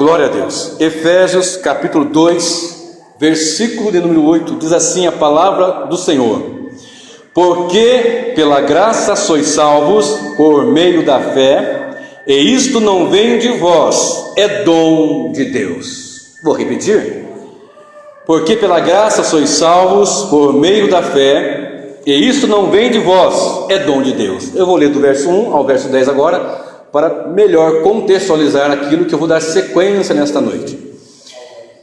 Glória a Deus. Efésios capítulo 2, versículo de número 8, diz assim a palavra do Senhor: porque pela graça sois salvos por meio da fé, e isto não vem de vós, é dom de Deus. Vou repetir: porque pela graça sois salvos por meio da fé, e isto não vem de vós, é dom de Deus. Eu vou ler do verso 1 ao verso 10 agora, para melhor contextualizar aquilo que eu vou dar sequência nesta noite.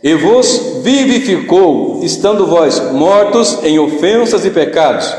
E vos vivificou, estando vós mortos em ofensas e pecados,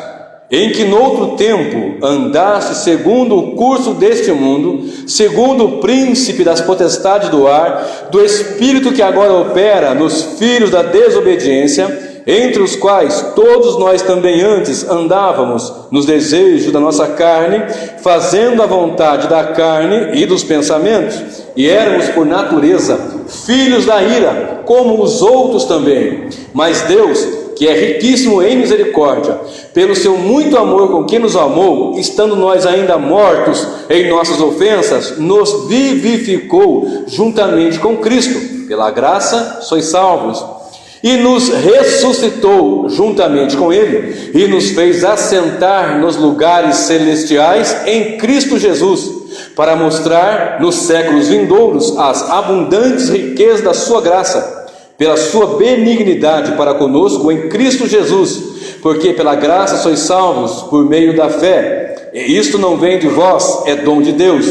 em que noutro tempo andaste segundo o curso deste mundo, segundo o príncipe das potestades do ar, do espírito que agora opera nos filhos da desobediência, entre os quais todos nós também antes andávamos nos desejos da nossa carne, fazendo a vontade da carne e dos pensamentos, e éramos por natureza filhos da ira, como os outros também. Mas Deus, que é riquíssimo em misericórdia, pelo seu muito amor com que nos amou, estando nós ainda mortos em nossas ofensas, nos vivificou juntamente com Cristo. Pela graça sois salvos. E nos ressuscitou juntamente com Ele, e nos fez assentar nos lugares celestiais em Cristo Jesus, para mostrar nos séculos vindouros as abundantes riquezas da sua graça, pela sua benignidade para conosco em Cristo Jesus, porque pela graça sois salvos por meio da fé, e isto não vem de vós, é dom de Deus,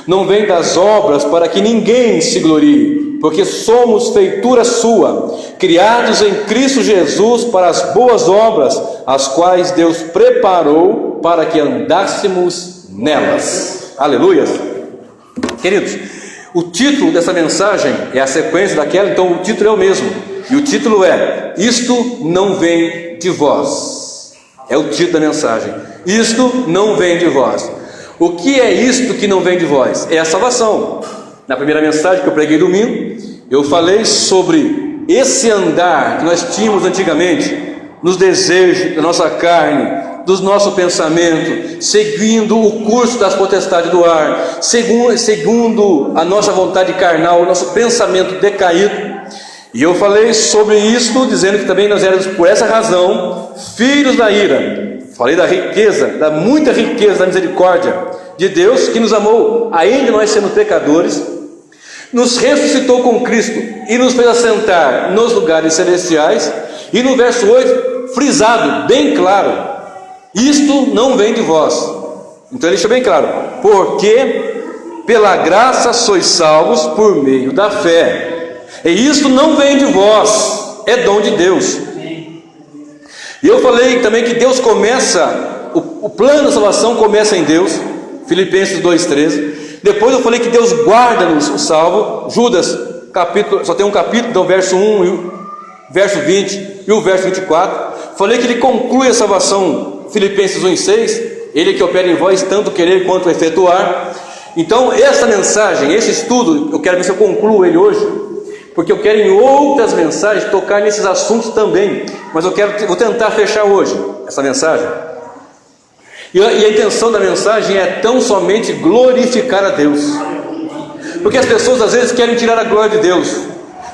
não vem das obras para que ninguém se glorie, porque somos feitura sua, criados em Cristo Jesus para as boas obras, as quais Deus preparou para que andássemos nelas. Aleluia! Queridos, o título dessa mensagem é a sequência daquela, então o título é o mesmo, e o título é: isto não vem de vós. É o título da mensagem: isto não vem de vós. O que é isto que não vem de vós? É a salvação. Na primeira mensagem que eu preguei domingo, eu falei sobre esse andar que nós tínhamos antigamente, nos desejos da nossa carne, do nosso pensamento, seguindo o curso das potestades do ar, segundo a nossa vontade carnal, o nosso pensamento decaído. E eu falei sobre isso, dizendo que também nós éramos, por essa razão, filhos da ira. Falei da riqueza, da muita riqueza da misericórdia de Deus, que nos amou, ainda nós sendo pecadores, nos ressuscitou com Cristo e nos fez assentar nos lugares celestiais. E no verso 8, frisado, bem claro: isto não vem de vós. Então ele deixa bem claro: porque pela graça sois salvos por meio da fé, e isto não vem de vós, é dom de Deus. E eu falei também que Deus começa, o plano da salvação começa em Deus, Filipenses 2,13. Depois eu falei que Deus guarda-nos o salvo, Judas, só tem um capítulo, então verso 1, o verso 20 e o verso 24. Falei que Ele conclui a salvação, Filipenses 1,6, Ele que opera em vós tanto querer quanto vefetuar. Então essa mensagem, esse estudo, eu quero ver se eu concluo ele hoje, porque eu quero em outras mensagens tocar nesses assuntos também, mas vou tentar fechar hoje essa mensagem. E a intenção da mensagem é tão somente glorificar a Deus, porque as pessoas às vezes querem tirar a glória de Deus.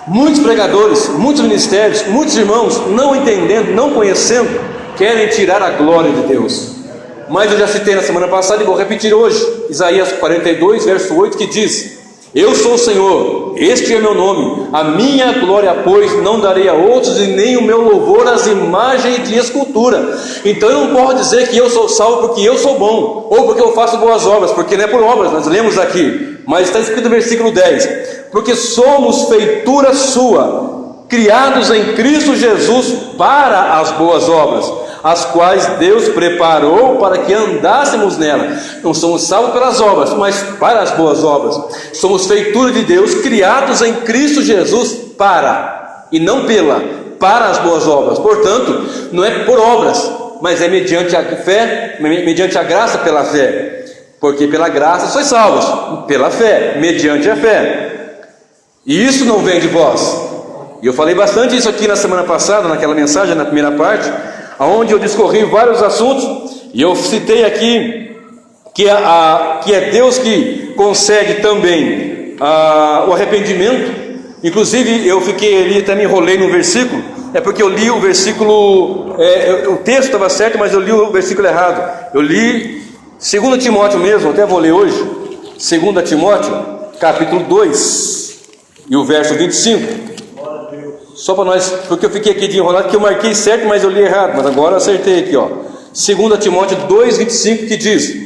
Muitos pregadores, muitos ministérios, muitos irmãos, não entendendo, não conhecendo, querem tirar a glória de Deus. Mas eu já citei na semana passada e vou repetir hoje, Isaías 42, verso 8, que diz: eu sou o Senhor, este é meu nome, a minha glória, pois, não darei a outros, e nem o meu louvor às imagens de escultura. Então eu não posso dizer que eu sou salvo porque eu sou bom, ou porque eu faço boas obras, porque não é por obras, nós lemos aqui, mas está escrito no versículo 10: porque somos feitura sua, criados em Cristo Jesus para as boas obras, as quais Deus preparou para que andássemos nela. Não somos salvos pelas obras, mas para as boas obras. Somos feitura de Deus, criados em Cristo Jesus para, e não para as boas obras. Portanto, não é por obras, mas é mediante a fé, mediante a graça pela fé. Porque pela graça sois salvos, pela fé, mediante a fé. E isso não vem de vós. E eu falei bastante isso aqui na semana passada, naquela mensagem, na primeira parte, onde eu discorri vários assuntos, e eu citei aqui que é Deus que concede também o arrependimento. Inclusive eu fiquei ali, até me enrolei no versículo, é porque eu li o versículo, o texto estava certo, mas eu li o versículo errado. Eu li 2 Timóteo mesmo, até vou ler hoje, 2 Timóteo, capítulo 2, e o verso 25. Só para nós, porque eu fiquei aqui de enrolado, que eu marquei certo, mas eu li errado, mas agora eu acertei aqui, ó. 2 Timóteo 2, 25, que diz: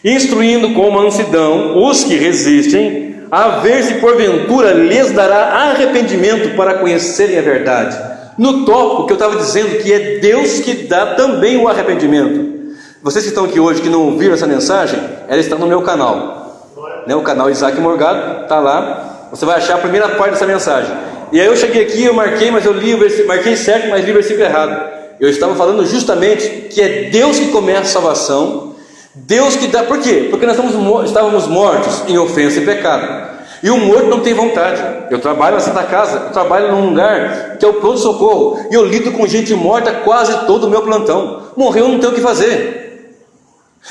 instruindo com mansidão os que resistem, a ver se porventura lhes dará arrependimento para conhecerem a verdade. No tópico que eu estava dizendo que é Deus que dá também o arrependimento. Vocês que estão aqui hoje, que não viram essa mensagem, ela está no meu canal, né? O canal Isaac Morgado, está lá. Você vai achar a primeira parte dessa mensagem. E aí eu cheguei aqui, eu marquei, mas eu li o versículo, marquei certo, mas li o versículo errado. Eu estava falando justamente que é Deus que começa a salvação, Deus que dá. Por quê? Porque nós estávamos mortos em ofensa e pecado. E o morto não tem vontade. Eu trabalho na Santa Casa, eu trabalho num lugar que é o pronto-socorro, e eu lido com gente morta quase todo o meu plantão. Morreu, não tem o que fazer.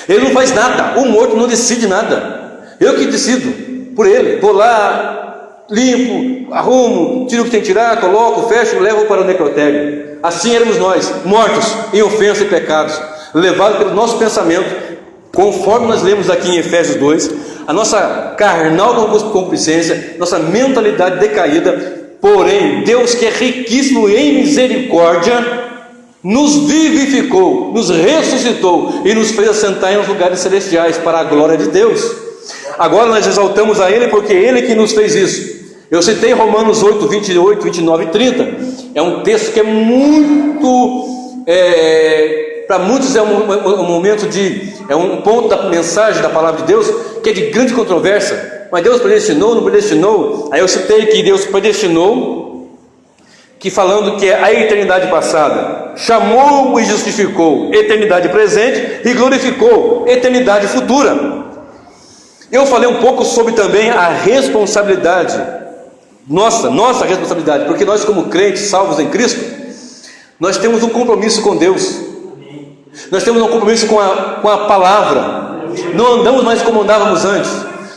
Ele não faz nada, o morto não decide nada. Eu que decido por ele. Vou lá, limpo, arrumo, tiro o que tem que tirar, coloco, fecho, levo para o necrotério. Assim éramos nós, mortos em ofensa e pecados, levados pelo nosso pensamento, conforme nós lemos aqui em Efésios 2, a nossa carnal concupiscência, nossa mentalidade decaída. Porém, Deus, que é riquíssimo em misericórdia, nos vivificou, nos ressuscitou e nos fez assentar em lugares celestiais para a glória de Deus. Agora nós exaltamos a Ele, porque Ele que nos fez isso. Eu citei Romanos 8, 28, 29 e 30. É um texto que é muito, para muitos é um momento é um ponto da mensagem da palavra de Deus, que é de grande controvérsia. Mas Deus predestinou, não predestinou? Aí eu citei que Deus predestinou, que falando que é a eternidade passada, chamou e justificou eternidade presente e glorificou eternidade futura. Eu falei um pouco sobre também a responsabilidade, nossa responsabilidade, porque nós, como crentes salvos em Cristo, nós temos um compromisso com Deus, nós temos um compromisso com a palavra. Não andamos mais como andávamos antes,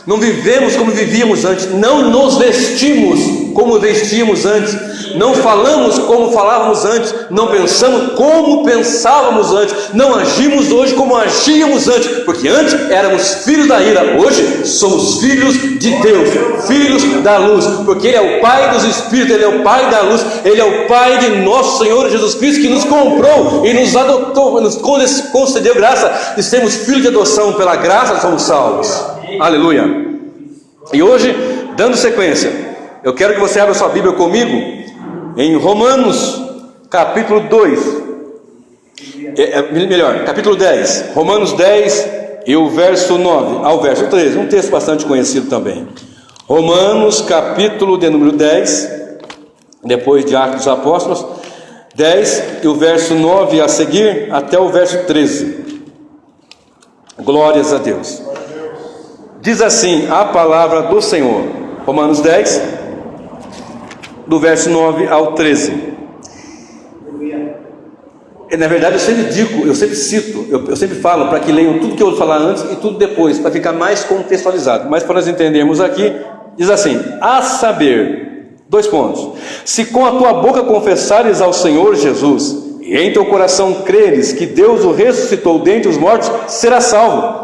não vivemos como vivíamos antes, não nos vestimos como vestíamos antes, não falamos como falávamos antes, não pensamos como pensávamos antes, não agimos hoje como agíamos antes, porque antes éramos filhos da ira, hoje somos filhos de Deus, filhos da luz, porque Ele é o Pai dos Espíritos, Ele é o Pai da luz, Ele é o Pai de nosso Senhor Jesus Cristo, que nos comprou e nos adotou, nos concedeu graça de sermos filhos de adoção. Pela graça somos salvos. Aleluia. E hoje, dando sequência, eu quero que você abra sua Bíblia comigo em Romanos capítulo 2, capítulo 10, Romanos 10 e o verso 9 ao verso 13, um texto bastante conhecido também. Romanos capítulo de número 10, depois de Atos dos Apóstolos, 10 e o verso 9 a seguir até o verso 13. Glórias a Deus. Diz assim a palavra do Senhor, Romanos 10, do verso 9 ao 13. Na verdade eu sempre cito, eu sempre falo para que leiam tudo que eu vou falar antes e tudo depois, para ficar mais contextualizado. Mas para nós entendermos aqui, diz assim: a saber, 2 pontos: se com a tua boca confessares ao Senhor Jesus, e em teu coração creres que Deus o ressuscitou dentre os mortos, serás salvo.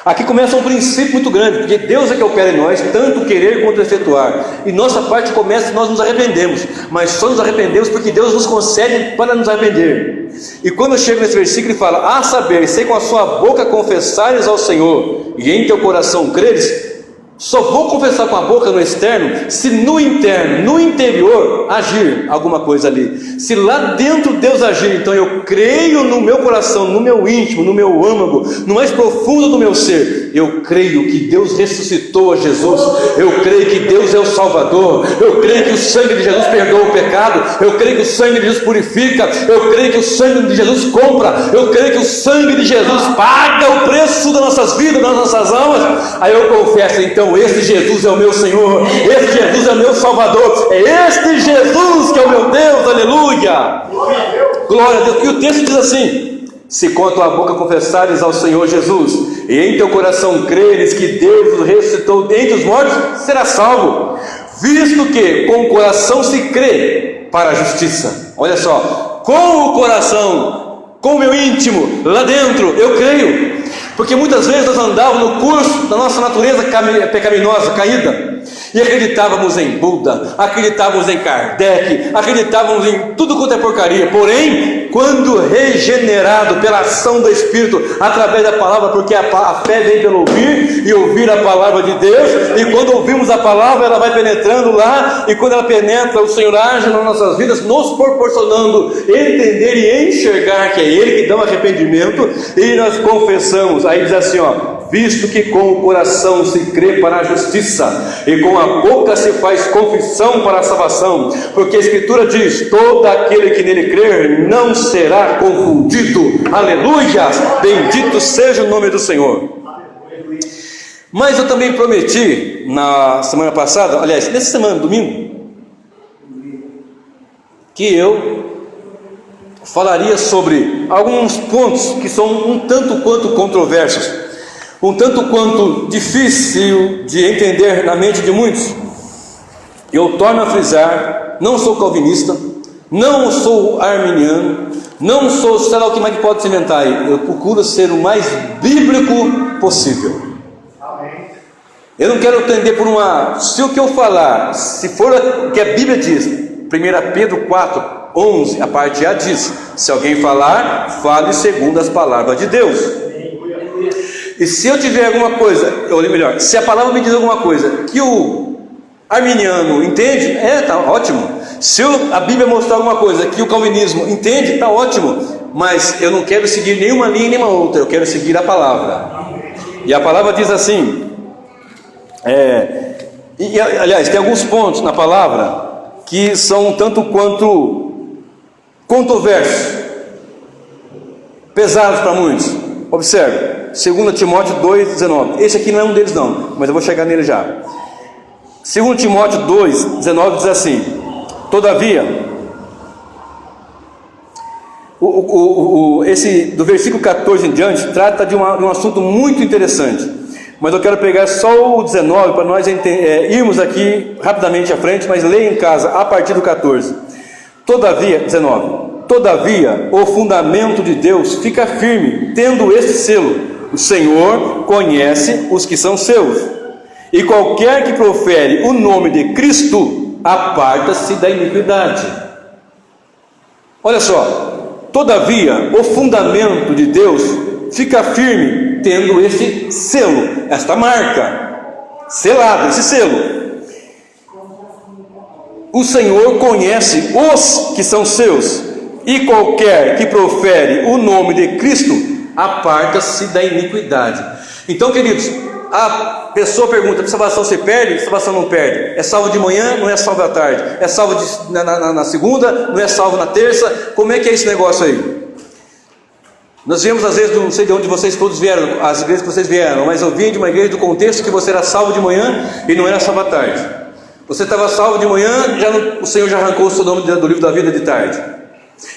Aqui começa um princípio muito grande, porque Deus é que opera em nós, tanto querer quanto efetuar. E nossa parte começa se nós nos arrependemos, mas só nos arrependemos porque Deus nos concede para nos arrepender. E quando eu chego nesse versículo e falo: a saber, se com a sua boca confessares ao Senhor, e em teu coração creres, só vou confessar com a boca no externo, se no interno, no interior, agir alguma coisa ali. Se lá dentro Deus agir, então eu creio no meu coração, no meu íntimo, no meu âmago, no mais profundo do meu ser, eu creio que Deus ressuscitou a Jesus, eu creio que Deus é o Salvador, eu creio que o sangue de Jesus perdoa o pecado, eu creio que o sangue de Jesus purifica, eu creio que o sangue de Jesus compra, eu creio que o sangue de Jesus paga o preço das nossas vidas, das nossas almas. Aí eu confesso, então, este Jesus é o meu Senhor, este Jesus é o meu Salvador, é este Jesus que é o meu Deus, aleluia, glória a Deus. E o texto diz assim: se com a tua boca confessares ao Senhor Jesus, e em teu coração creres que Deus o ressuscitou dentre os mortos, serás salvo, visto que com o coração se crê para a justiça. Olha só, com o coração, com o meu íntimo, lá dentro, eu creio, porque muitas vezes nós andávamos no curso da nossa natureza pecaminosa, caída, e acreditávamos em Buda, acreditávamos em Kardec, acreditávamos em tudo quanto é porcaria. Porém, quando regenerado pela ação do Espírito, através da palavra, porque a fé vem pelo ouvir, e ouvir a palavra de Deus, e quando ouvimos a palavra, ela vai penetrando lá, e quando ela penetra, o Senhor age nas nossas vidas, nos proporcionando entender e enxergar que é Ele que dá um arrependimento, e nós confessamos. Aí diz assim, visto que com o coração se crê para a justiça, e com a boca se faz confissão para a salvação, porque a Escritura diz, todo aquele que nele crer não será confundido. Aleluia, bendito seja o nome do Senhor. Mas eu também prometi na semana passada, aliás, nessa semana, domingo, que eu falaria sobre alguns pontos que são um tanto quanto controversos, um tanto quanto difícil de entender na mente de muitos. Eu torno a frisar, não sou calvinista, não sou arminiano, não sou, sei lá o que mais pode se inventar aí. Eu procuro ser o mais bíblico possível. Eu não quero entender por se o que eu falar, se for o que a Bíblia diz, 1 Pedro 4:11, a parte A diz, se alguém falar, fale segundo as palavras de Deus. E se eu tiver alguma coisa, ou melhor, se a palavra me diz alguma coisa que o arminiano entende, tá ótimo. Se a Bíblia mostrar alguma coisa que o calvinismo entende, tá ótimo. Mas eu não quero seguir nenhuma linha nem uma outra, eu quero seguir a palavra. E a palavra diz assim, aliás, tem alguns pontos na palavra que são um tanto quanto controversos, pesados para muitos. Observe, 2 Timóteo 2,19. Esse aqui não é um deles não, mas eu vou chegar nele já. 2 Timóteo 2,19 diz assim, todavia, esse do versículo 14 em diante trata de um assunto muito interessante, mas eu quero pegar só o 19 para nós irmos aqui rapidamente à frente, mas leia em casa a partir do 14. Todavia, 19, todavia o fundamento de Deus fica firme, tendo este selo, o Senhor conhece os que são seus, e qualquer que profere o nome de Cristo, aparta-se da iniquidade. Olha só, todavia o fundamento de Deus fica firme, tendo esse selo, esta marca, selado, esse selo. O Senhor conhece os que são seus, e qualquer que profere o nome de Cristo, aparta-se da iniquidade. Então, queridos, a pessoa pergunta, salvação se perde? Salvação não perde. É salvo de manhã, não é salvo à tarde. É salvo na segunda, não é salvo na terça. Como é que é esse negócio aí? Nós viemos às vezes, não sei de onde vocês todos vieram, as igrejas que vocês vieram, mas eu vim de uma igreja do contexto que você era salvo de manhã e não era salvo à tarde. Você estava salvo de manhã, o Senhor já arrancou o seu nome do livro da vida de tarde.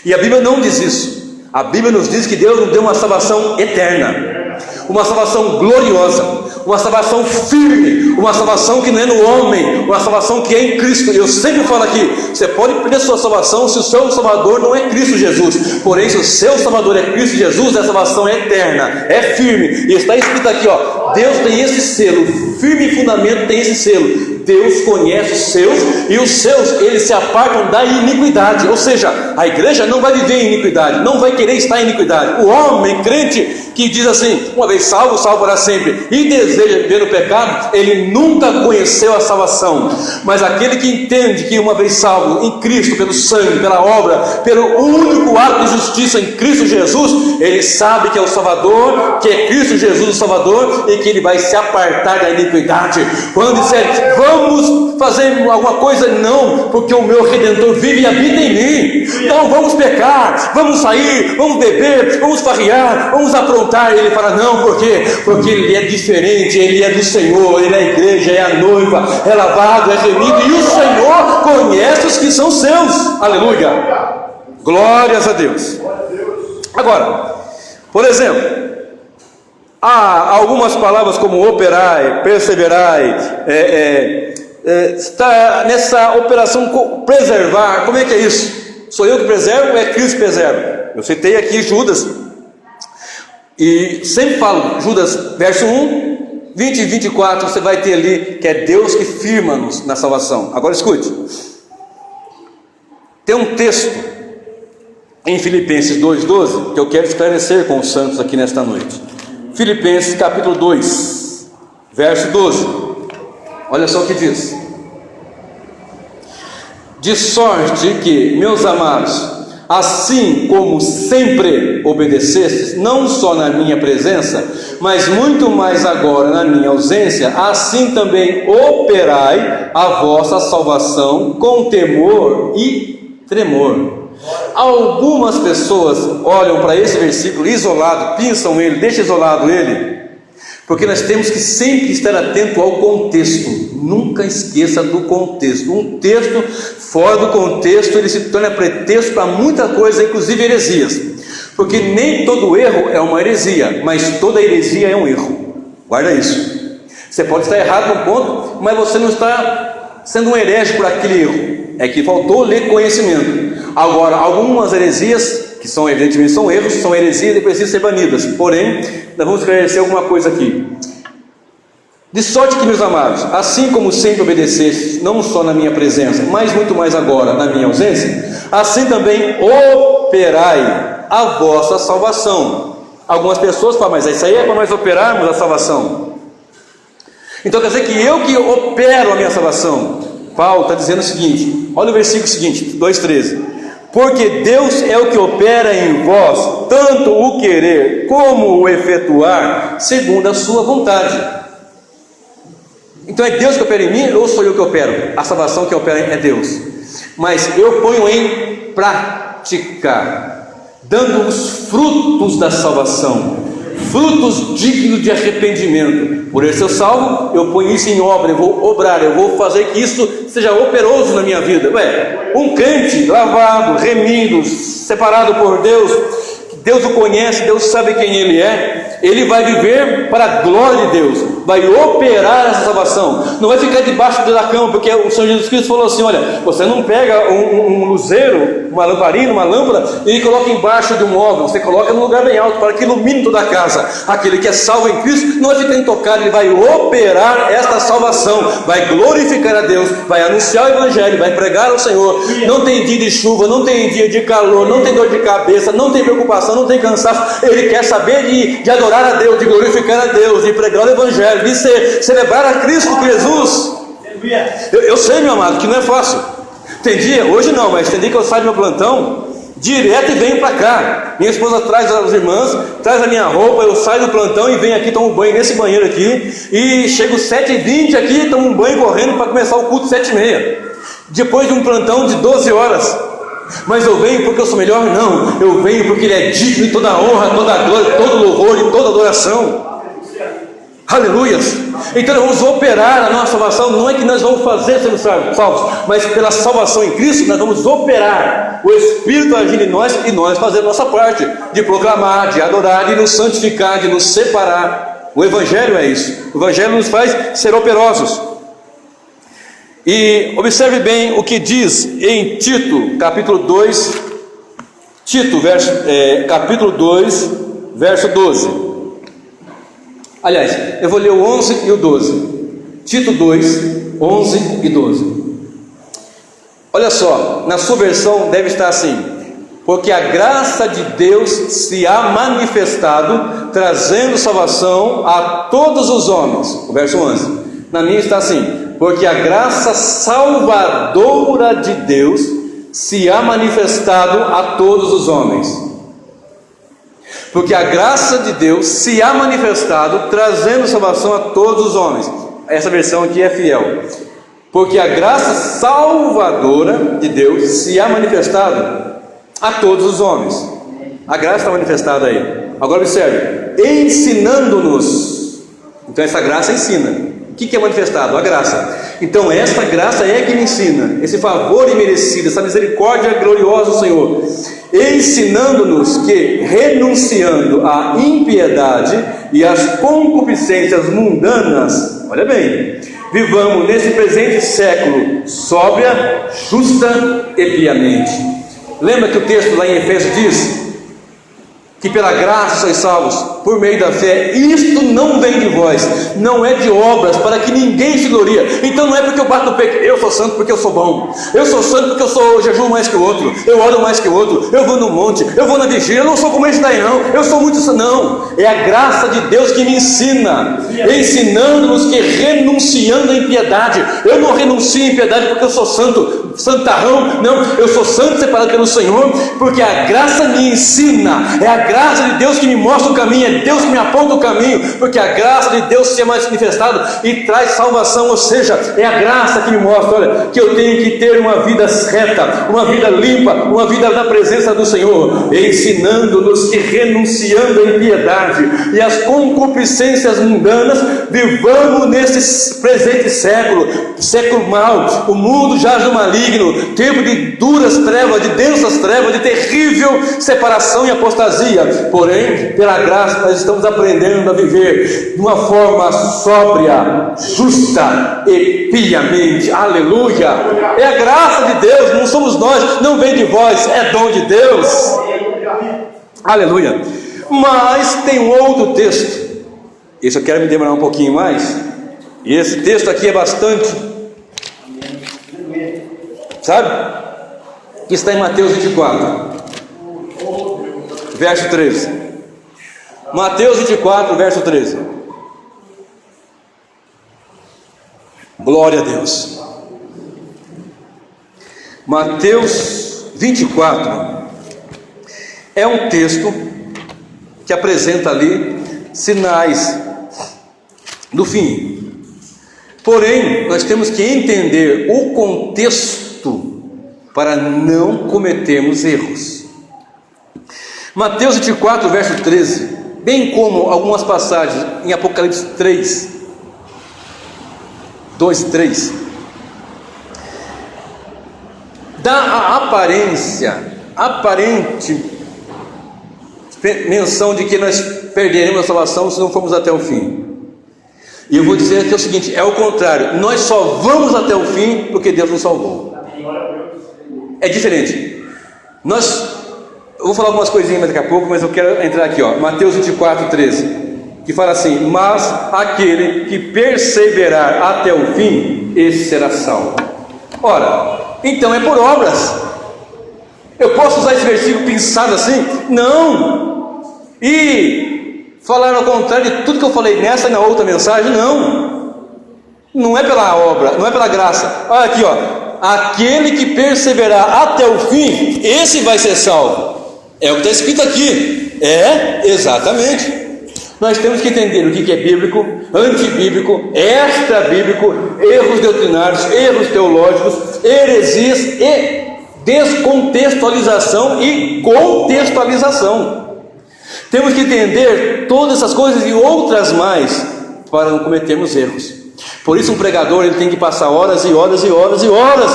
E a Bíblia não diz isso. A Bíblia nos diz que Deus nos deu uma salvação eterna, uma salvação gloriosa, uma salvação firme, uma salvação que não é no homem, uma salvação que é em Cristo. E eu sempre falo aqui, você pode perder sua salvação se o seu Salvador não é Cristo Jesus, porém se o seu Salvador é Cristo Jesus, a salvação é eterna, é firme, e está escrito aqui, Deus tem esse selo, firme fundamento tem esse selo. Deus conhece os seus, e os seus, eles se apartam da iniquidade. Ou seja, a igreja não vai viver em iniquidade, não vai querer estar em iniquidade. O homem crente que diz assim, uma vez salvo, salvo para sempre, e deseja viver no pecado, ele nunca conheceu a salvação. Mas aquele que entende que uma vez salvo em Cristo, pelo sangue, pela obra, pelo único ato de justiça em Cristo Jesus, ele sabe que é o Salvador, que é Cristo Jesus o Salvador, e que ele vai se apartar da iniquidade. Quando disser, vamos fazer alguma coisa, não, porque o meu Redentor vive e habita em mim. Então vamos pecar, vamos sair, vamos beber, vamos farrear, vamos aprontar. Ele fala, não, por quê? Porque ele é diferente, ele é do Senhor, ele é a igreja, é a noiva, é lavado, é remido, e o Senhor conhece os que são seus. Aleluia, glórias a Deus. Agora, por exemplo, Há algumas palavras como operai, perseverai, está nessa operação preservar. Como é que é isso? Sou eu que preservo ou é Cristo que preserva? Eu citei aqui Judas, e sempre falo, Judas, verso 1, 20 e 24, você vai ter ali que é Deus que firma-nos na salvação. Agora escute, tem um texto em Filipenses 2,12 que eu quero esclarecer com os santos aqui nesta noite. Filipenses capítulo 2, verso 12, olha só o que diz: de sorte que, meus amados, assim como sempre obedecestes, não só na minha presença, mas muito mais agora na minha ausência, assim também operai a vossa salvação com temor e tremor. Algumas pessoas olham para esse versículo isolado, pensam ele, deixa isolado ele, porque nós temos que sempre estar atento ao contexto. Nunca esqueça do contexto. Um texto fora do contexto, ele se torna pretexto para muita coisa, inclusive heresias, porque nem todo erro é uma heresia, mas toda heresia é um erro. Guarda isso. Você pode estar errado num ponto, mas você não está sendo um herege por aquele erro, é que faltou ler conhecimento. Agora, algumas heresias, que são evidentemente são erros, são heresias e precisam ser banidas. Porém, nós vamos esclarecer alguma coisa aqui. De sorte que, meus amados, assim como sempre obedecestes, não só na minha presença, mas muito mais agora na minha ausência, assim também operai a vossa salvação. Algumas pessoas falam, mas isso aí é para nós operarmos a salvação. Então quer dizer que eu que opero a minha salvação. Paulo está dizendo o seguinte, olha o versículo seguinte, 2,13: porque Deus é o que opera em vós, tanto o querer como o efetuar, segundo a sua vontade. Então é Deus que opera em mim ou sou eu que opero? A salvação que opera é Deus, mas eu ponho em prática, dando os frutos da salvação, frutos dignos de arrependimento. Por isso eu salvo, eu ponho isso em obra, eu vou obrar, eu vou fazer que isso seja operoso na minha vida. Um crente lavado, remido, separado por Deus, Deus o conhece, Deus sabe quem ele é, ele vai viver para a glória de Deus, vai operar essa salvação, não vai ficar debaixo da cama, porque o Senhor Jesus Cristo falou assim: olha, você não pega um luzeiro, uma lamparina, uma lâmpada e coloca embaixo de um móvel, você coloca num lugar bem alto para que ilumine toda a casa. Aquele que é salvo em Cristo não vai ficar intocado, ele vai operar esta salvação, vai glorificar a Deus, vai anunciar o Evangelho, vai pregar ao Senhor. Não tem dia de chuva, não tem dia de calor, não tem dor de cabeça, não tem preocupação, não tem cansaço. Ele quer saber de adorar a Deus, de glorificar a Deus, de pregar o Evangelho, de celebrar a Cristo Jesus. Eu sei, meu amado, que não é fácil. Tem dia, hoje não, mas tem dia que eu saio do meu plantão direto e venho para cá. Minha esposa traz as irmãs, traz a minha roupa, eu saio do plantão e venho aqui, tomo um banho nesse banheiro aqui, e chego 7h20 aqui, tomo um banho correndo para começar o culto 7h30, depois de um plantão de 12 horas. Mas eu venho porque eu sou melhor? Não, eu venho porque Ele é digno de toda a honra, toda a glória, todo louvor e toda adoração. Aleluias. Então nós vamos operar a nossa salvação. Não é que nós vamos fazer sermos salvos, mas pela salvação em Cristo nós vamos operar o Espírito agindo em nós e nós fazer a nossa parte, de proclamar, de adorar, de nos santificar, de nos separar. O Evangelho é isso. O Evangelho nos faz ser operosos. E observe bem o que diz em Tito, capítulo 2, capítulo 2, verso 12. Aliás, eu vou ler o 11 e o 12. Tito 2, 11 e 12. Olha só, na sua versão deve estar assim: porque a graça de Deus se há manifestado, trazendo salvação a todos os homens. O verso 11. Na minha está assim: porque a graça salvadora de Deus se há manifestado a todos os homens. Porque a graça de Deus se há manifestado, trazendo salvação a todos os homens. Essa versão aqui é fiel. Porque a graça salvadora de Deus se há manifestado a todos os homens. A graça está manifestada aí. Agora observe: ensinando-nos. Então essa graça ensina. O que é manifestado? A graça. Então esta graça é que me ensina, esse favor imerecido, essa misericórdia gloriosa do Senhor, ensinando-nos que, renunciando à impiedade e às concupiscências mundanas, olha bem, vivamos nesse presente século sóbria, justa e piamente. Lembra que o texto lá em Efésios diz que pela graça sois salvos por meio da fé. Isto não vem de vós, não é de obras, para que ninguém se glorie. Então não é porque eu bato no peito, eu sou santo porque eu sou bom, eu sou santo porque eu jejuo mais que o outro, eu oro mais que o outro, eu vou no monte, eu vou na vigília, eu não sou como esse daí não, eu sou muito santo. Não, é a graça de Deus que me ensina, ensinando-nos que renunciando à impiedade, eu não renuncio à impiedade porque eu sou santo, santarrão, não, eu sou santo separado pelo Senhor, porque a graça me ensina, é a graça de Deus que me mostra o caminho, é Deus que me aponta o caminho, porque a graça de Deus se é manifestada e traz salvação, ou seja, é a graça que me mostra, olha, que eu tenho que ter uma vida reta, uma vida limpa, uma vida na presença do Senhor, ensinando-nos que renunciando à impiedade e às concupiscências mundanas, vivamos nesse presente século, século mau, o mundo jaz no maligno, tempo de duras trevas, de densas trevas, de terrível separação e apostasia. Porém, pela graça nós estamos aprendendo a viver de uma forma sóbria, justa e piamente. Aleluia! É a graça de Deus, não somos nós, não vem de vós, é dom de Deus. Aleluia! Mas tem um outro texto, esse eu quero me demorar um pouquinho mais, e esse texto aqui é bastante, sabe? Que está em Mateus 24, verso 13. Mateus 24, verso 13. Glória a Deus. Mateus 24 é um texto que apresenta ali sinais do fim. Porém, nós temos que entender o contexto para não cometermos erros. Mateus 24, verso 13, bem como algumas passagens em Apocalipse 3, 2 e 3, dá a aparente menção de que nós perderemos a salvação se não formos até o fim. E eu vou dizer aqui o seguinte, é o contrário, nós só vamos até o fim porque Deus nos salvou. É diferente. Eu vou falar algumas coisinhas daqui a pouco, mas eu quero entrar aqui, ó, Mateus 24, 13, que fala assim: mas aquele que perseverar até o fim, esse será salvo. Ora, então é por obras. Eu posso usar esse versículo pensado assim? Não. E falar ao contrário de tudo que eu falei nessa e na outra mensagem? Não é pela obra, não é pela graça. Olha aqui, ó, aquele que perseverar até o fim, esse vai ser salvo. É o que está escrito aqui. Exatamente. Nós temos que entender o que é bíblico, antibíblico, extra-bíblico, erros doutrinários, erros teológicos, heresias e descontextualização e contextualização. Temos que entender todas essas coisas e outras mais para não cometermos erros. Por isso um pregador ele tem que passar horas e horas e horas e horas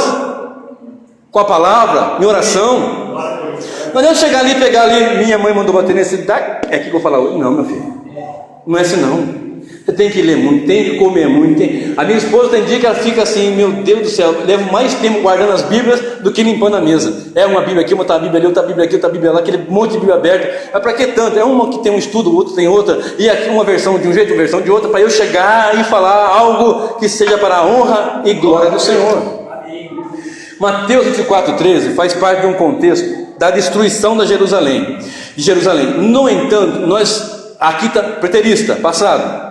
com a palavra, em oração. Não adianta chegar ali e pegar ali, minha mãe mandou bater nesse, é aqui que eu vou falar hoje. Não, meu filho, não é assim não. Você tem que ler muito, tem que comer muito. A minha esposa tem dia que ela fica assim, meu Deus do céu, eu levo mais tempo guardando as Bíblias do que limpando a mesa. É uma Bíblia aqui, uma tá a Bíblia ali, outra Bíblia aqui, outra Bíblia lá, aquele monte de Bíblia aberta. Mas para que tanto? É uma que tem um estudo, outra tem outra, e aqui uma versão de um jeito, uma versão de outra, para eu chegar e falar algo que seja para a honra e glória do Senhor. Mateus 24, 13 faz parte de um contexto da destruição de Jerusalém. No entanto, nós aqui está preterista, passado,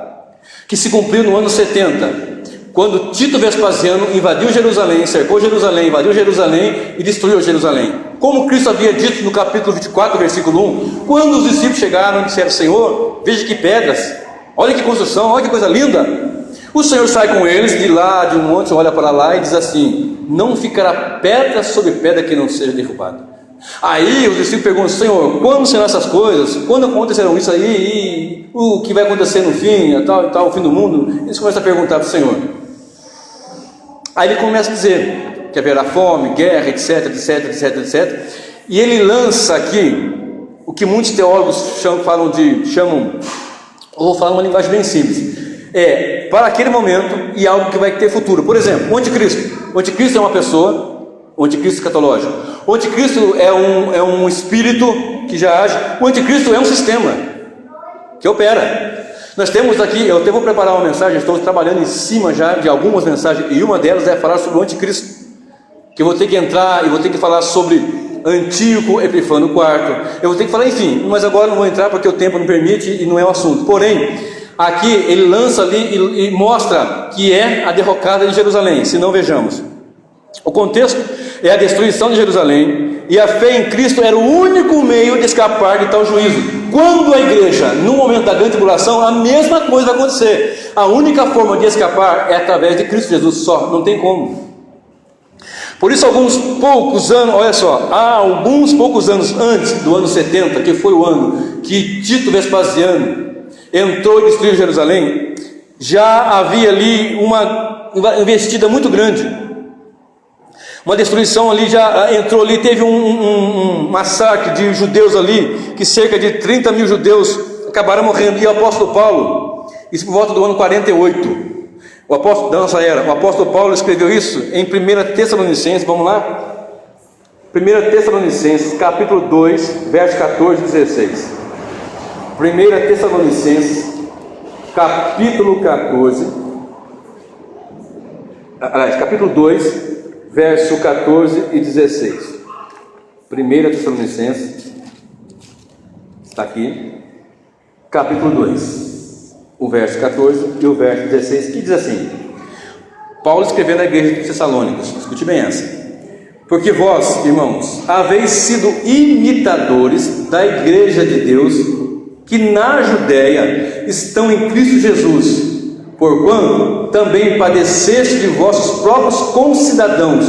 que se cumpriu no ano 70, quando Tito Vespasiano invadiu Jerusalém, cercou Jerusalém, invadiu Jerusalém e destruiu Jerusalém. Como Cristo havia dito no capítulo 24, versículo 1, quando os discípulos chegaram e disseram: Senhor, veja que pedras, olha que construção, olha que coisa linda. O Senhor sai com eles de lá de um monte, olha para lá e diz assim: não ficará pedra sobre pedra que não seja derrubada. Aí os discípulos perguntam: Senhor, quando serão essas coisas? Quando acontecerão isso aí? E o que vai acontecer no fim, tal e tal, o fim do mundo? Eles começam a perguntar para o Senhor. Aí ele começa a dizer que haverá fome, guerra, etc, etc, etc, etc. E ele lança aqui o que muitos teólogos chamam, eu vou falar uma linguagem bem simples, para aquele momento e algo que vai ter futuro. Por exemplo, o anticristo. O anticristo é uma pessoa, o anticristo escatológico. O anticristo é um espírito que já age. O anticristo é um sistema que opera. Nós temos aqui, eu até vou preparar uma mensagem, estou trabalhando em cima já de algumas mensagens, e uma delas é falar sobre o anticristo, que eu vou ter que entrar e vou ter que falar sobre Antíoco Epifânio IV, eu vou ter que falar, enfim, mas agora não vou entrar porque o tempo não permite e não é o assunto. Porém, aqui ele lança ali e mostra que é a derrocada de Jerusalém. Se não, vejamos, o contexto é a destruição de Jerusalém, e a fé em Cristo era o único meio de escapar de tal juízo. Quando a igreja, no momento da grande tribulação, a mesma coisa vai acontecer. A única forma de escapar é através de Cristo Jesus só, não tem como. Por isso, alguns poucos anos, olha só, há alguns poucos anos antes do ano 70, que foi o ano que Tito Vespasiano entrou e destruiu Jerusalém, já havia ali uma investida muito grande. Uma destruição ali, já entrou ali, teve um massacre de judeus ali, que cerca de 30 mil judeus acabaram morrendo. E o apóstolo Paulo, isso por volta do ano 48, o apóstolo da nossa era, o apóstolo Paulo escreveu isso em 1 Tessalonicenses, vamos lá? 1 Tessalonicenses, capítulo 2, verso 14 e 16. 1 Tessalonicenses, capítulo 14, aliás, capítulo 2, verso 14 e 16. 1 Tessalonicenses, está aqui, capítulo 2, o verso 14 e o verso 16, que diz assim: Paulo escrevendo à igreja de Tessalônicos, escute bem essa: porque vós, irmãos, haveis sido imitadores da igreja de Deus, que na Judéia estão em Cristo Jesus, porquanto também padeceste de vossos próprios concidadãos,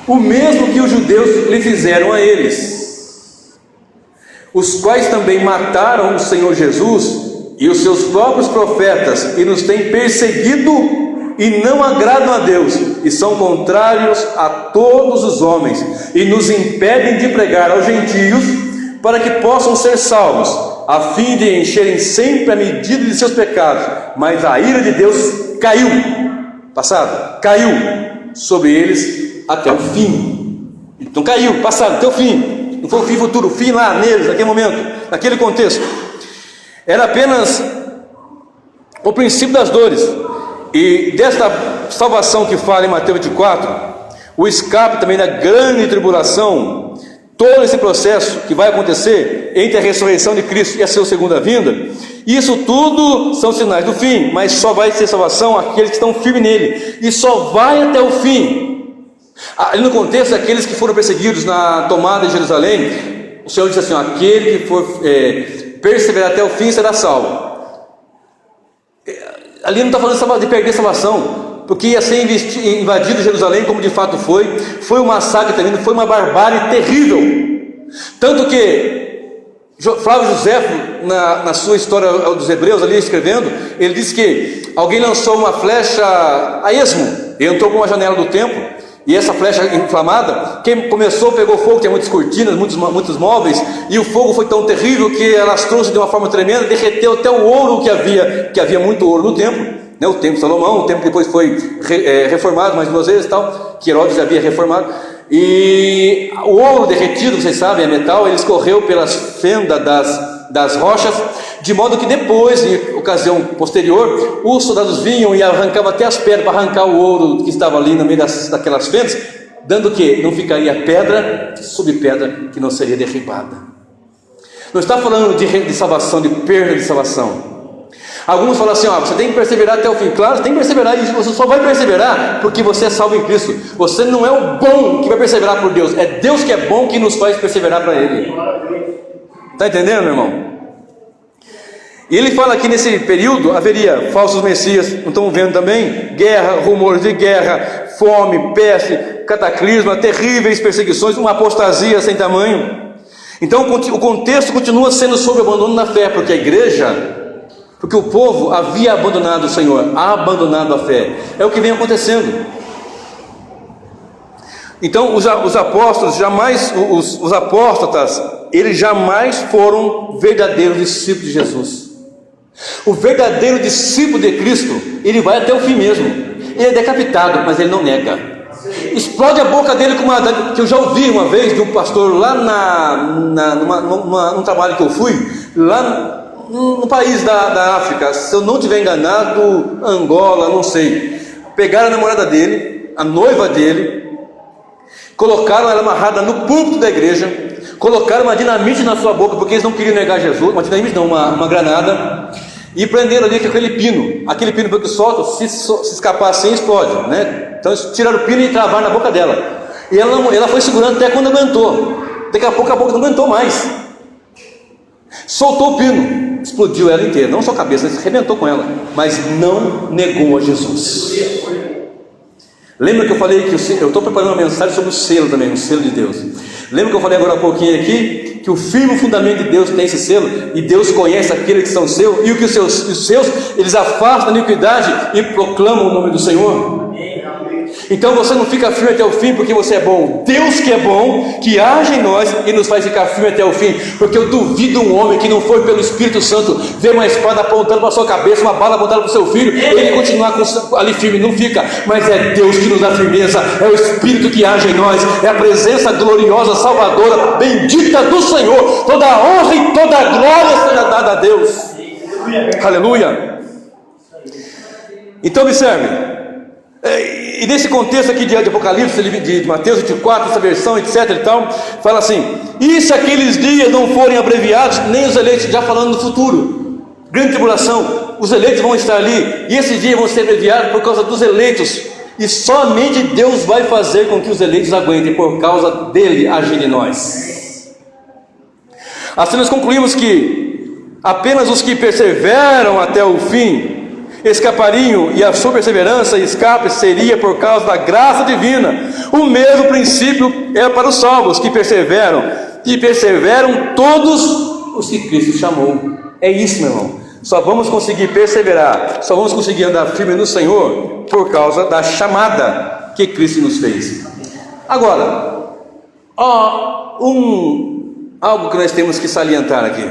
o mesmo que os judeus lhe fizeram a eles, os quais também mataram o Senhor Jesus e os seus próprios profetas, e nos têm perseguido e não agradam a Deus, e são contrários a todos os homens, e nos impedem de pregar aos gentios, para que possam ser salvos, a fim de encherem sempre a medida de seus pecados. Mas a ira de Deus caiu, passado, caiu sobre eles até o fim. Então caiu, passado, até o fim. Não foi o fim futuro, o fim lá neles, naquele momento, naquele contexto. Era apenas o princípio das dores. E desta salvação que fala em Mateus 24, o escape também da grande tribulação, todo esse processo que vai acontecer entre a ressurreição de Cristo e a sua segunda vinda, isso tudo são sinais do fim, mas só vai ter salvação aqueles que estão firmes nele, e só vai até o fim. Ali no contexto, aqueles que foram perseguidos na tomada de Jerusalém, o Senhor diz assim: aquele que for perseverar até o fim será salvo. Ali não está falando de perder salvação, porque ia ser invadido Jerusalém, como de fato foi um massacre tremendo, foi uma barbárie terrível. Tanto que Flávio Josefo, na sua história dos Hebreus, ali escrevendo, ele diz que alguém lançou uma flecha a esmo, e entrou por uma janela do templo, e essa flecha inflamada, quem começou, pegou fogo, tinha muitas cortinas, muitos móveis, e o fogo foi tão terrível que elas trouxe de uma forma tremenda, derreteu até o ouro que havia muito ouro no templo, né? O templo de Salomão, o templo depois foi reformado mais 2 vezes, tal, que Herodes já havia reformado, e o ouro derretido, vocês sabem, é metal, ele escorreu pelas fendas das rochas, de modo que depois, em ocasião posterior, os soldados vinham e arrancavam até as pedras para arrancar o ouro que estava ali no meio daquelas fendas, dando que não ficaria pedra sobre pedra que não seria derribada. Não está falando de salvação, de perda de salvação. Alguns falam assim: você tem que perseverar até o fim. Claro, você tem que perseverar, e você só vai perseverar porque você é salvo em Cristo. Você não é o bom que vai perseverar por Deus, é Deus que é bom que nos faz perseverar para Ele. Está entendendo, meu irmão? E ele fala que nesse período haveria falsos messias, não estamos vendo também? Guerra, rumores de guerra, fome, peste, cataclisma, terríveis perseguições, uma apostasia sem tamanho. Então o contexto continua sendo sobre o abandono na fé, porque o povo havia abandonado o Senhor, abandonado a fé. É o que vem acontecendo. Então os apóstolos jamais, os apóstatas, eles jamais foram verdadeiros discípulos de Jesus. O verdadeiro discípulo de Cristo, ele vai até o fim mesmo. Ele é decapitado, mas ele não nega. Explode a boca dele com uma, que eu já ouvi uma vez de um pastor lá num trabalho que eu fui, lá no país da África, se eu não estiver enganado, Angola, não sei. Pegaram a namorada dele, a noiva dele, colocaram ela amarrada no púlpito da igreja, colocaram uma dinamite na sua boca, porque eles não queriam negar Jesus, uma dinamite não, uma granada, e prenderam ali com aquele pino que solta, se escapar assim, explode, né? Então eles tiraram o pino e travaram na boca dela, e ela foi segurando até quando aguentou. Daqui a pouco a boca não aguentou mais, soltou o pino, explodiu ela inteira, não só a cabeça, arrebentou com ela, mas não negou a Jesus. Lembra que eu falei que eu estou preparando uma mensagem sobre o selo também, o selo de Deus. Lembra que eu falei agora há pouquinho aqui que o firme fundamento de Deus tem esse selo, e Deus conhece aqueles que são seus, e os seus eles afastam a iniquidade e proclamam o nome do Senhor. Então você não fica firme até o fim porque você é bom. Deus que é bom, que age em nós e nos faz ficar firme até o fim. Porque eu duvido um homem que não foi pelo Espírito Santo ver uma espada apontando para a sua cabeça, uma bala apontada para o seu filho, ele continuar ali firme, não fica. Mas é Deus que nos dá firmeza, é o Espírito que age em nós, é a presença gloriosa, salvadora, bendita do Senhor. Toda a honra e toda a glória seja dada a Deus. Aleluia. Então observe. E nesse contexto aqui de Apocalipse, de Mateus 24, essa versão, etc e tal, fala assim: e se aqueles dias não forem abreviados, nem os eleitos, já falando no futuro, grande tribulação, os eleitos vão estar ali, e esses dias vão ser abreviados por causa dos eleitos, e somente Deus vai fazer com que os eleitos aguentem, por causa dele agir em nós. Assim nós concluímos que apenas os que perseveram até o fim escapariam, e a sua perseverança e escape seria por causa da graça divina. O mesmo princípio é para os salvos que perseveram, e perseveram todos os que Cristo chamou. É isso, meu irmão. Só vamos conseguir perseverar, só vamos conseguir andar firme no Senhor por causa da chamada que Cristo nos fez. Agora, algo que nós temos que salientar aqui,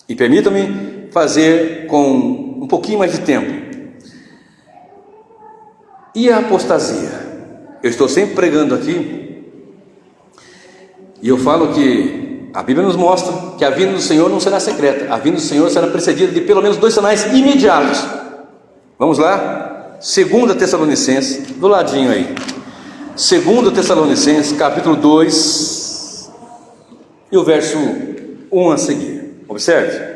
e permitam-me fazer com um pouquinho mais de tempo. E a apostasia? Eu estou sempre pregando aqui, e eu falo que a Bíblia nos mostra que a vinda do Senhor não será secreta, a vinda do Senhor será precedida de pelo menos 2 sinais imediatos. Vamos lá? 2 Tessalonicenses, do ladinho aí, 2 Tessalonicenses, capítulo 2, e o verso 1 a seguir. Observe.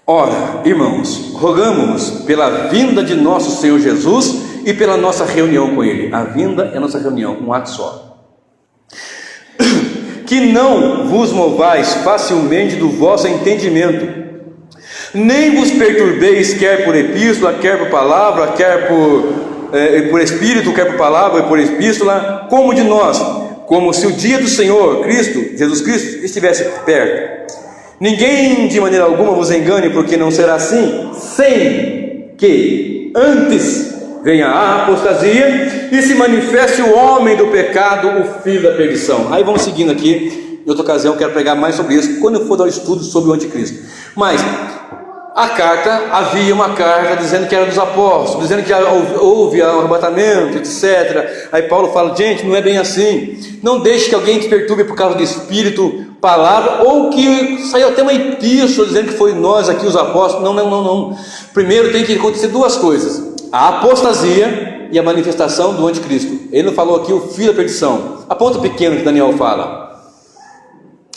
Ora, irmãos, rogamos pela vinda de nosso Senhor Jesus e pela nossa reunião com Ele. A vinda é a nossa reunião, um ato só. Que não vos movais facilmente do vosso entendimento, nem vos perturbeis, quer por epístola, quer por palavra, quer por espírito, quer por palavra, por epístola, como de nós, como se o dia do Senhor Cristo, Jesus Cristo, estivesse perto. Ninguém de maneira alguma vos engane, porque não será assim, sem que antes venha a apostasia e se manifeste o homem do pecado, o filho da perdição. Aí vamos seguindo aqui, em outra ocasião eu quero pregar mais sobre isso, quando eu for dar um estudo sobre o anticristo. Mas a carta, havia uma carta dizendo que era dos apóstolos, dizendo que houve arrebatamento, etc. Aí Paulo fala: gente, não é bem assim. Não deixe que alguém te perturbe por causa do espírito, palavra, ou que saiu até uma epístola dizendo que foi nós aqui os apóstolos. Não. Primeiro tem que acontecer 2 coisas: a apostasia e a manifestação do anticristo. Ele não falou aqui o filho da perdição, a ponta pequena que Daniel fala.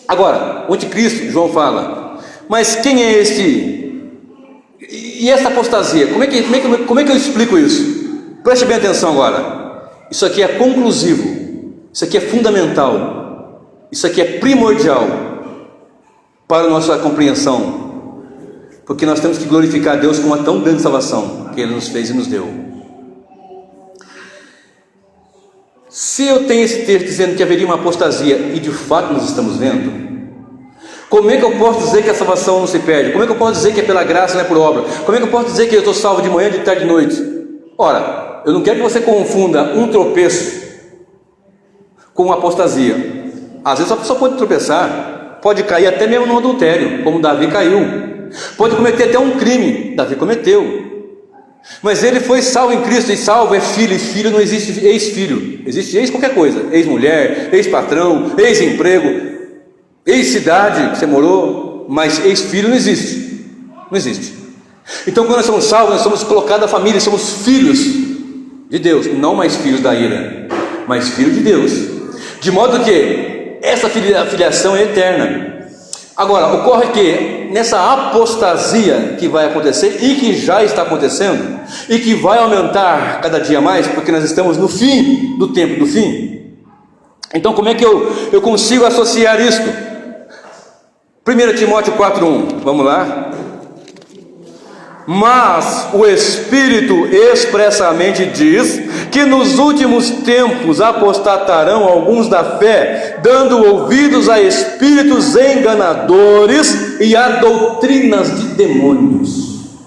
Agora, o anticristo, João fala. Mas quem é este? E essa apostasia, como é que eu explico isso? Preste bem atenção agora. Isso aqui é conclusivo, isso aqui é fundamental, isso aqui é primordial para a nossa compreensão, porque nós temos que glorificar a Deus com uma tão grande salvação que Ele nos fez e nos deu. Se eu tenho esse texto dizendo que haveria uma apostasia, e de fato nós estamos vendo, Como é que eu posso dizer que a salvação não se perde? Como é que eu posso dizer que é pela graça, não é por obra? Como é que eu posso dizer que eu estou salvo de manhã, de tarde e de noite? Ora, eu não quero que você confunda um tropeço com uma apostasia. Às vezes a pessoa pode tropeçar, pode cair até mesmo no adultério, como Davi caiu. Pode cometer até um crime, Davi cometeu. Mas ele foi salvo em Cristo, e salvo é filho, e filho não existe ex-filho, existe ex qualquer coisa, ex-mulher, ex-patrão, ex-emprego, ex-cidade que você morou, mas ex-filho não existe, não existe. Então quando nós somos salvos, nós somos colocados na família, somos filhos de Deus, não mais filhos da ira, mas filhos de Deus, de modo que essa filiação é eterna. Agora, ocorre que nessa apostasia que vai acontecer e que já está acontecendo e que vai aumentar cada dia mais, porque nós estamos no fim do tempo do fim. Então como é que eu consigo associar isto? 1 Timóteo 4:1, vamos lá. Mas o Espírito expressamente diz que nos últimos tempos apostatarão alguns da fé, dando ouvidos a espíritos enganadores e a doutrinas de demônios.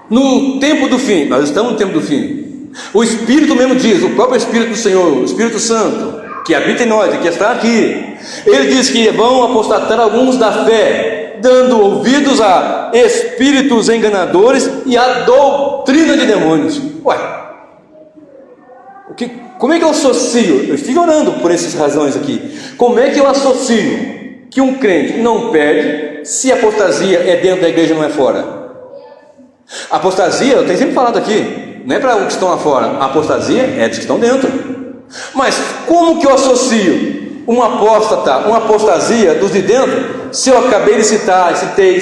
No tempo do fim, nós estamos no tempo do fim, o Espírito mesmo diz, o próprio Espírito do Senhor, o Espírito Santo, que habita em nós e que está aqui, ele diz que vão apostatar alguns da fé, dando ouvidos a espíritos enganadores e a doutrina de demônios. Como é que eu associo? Eu estive orando por essas razões aqui. Como é que eu associo que um crente não perde se a apostasia é dentro da igreja e não é fora? A apostasia, eu tenho sempre falado aqui, não é para os que estão lá fora, a apostasia é dos que estão dentro. Mas como que eu associo uma apostasia dos de dentro, se eu acabei de citar, citei,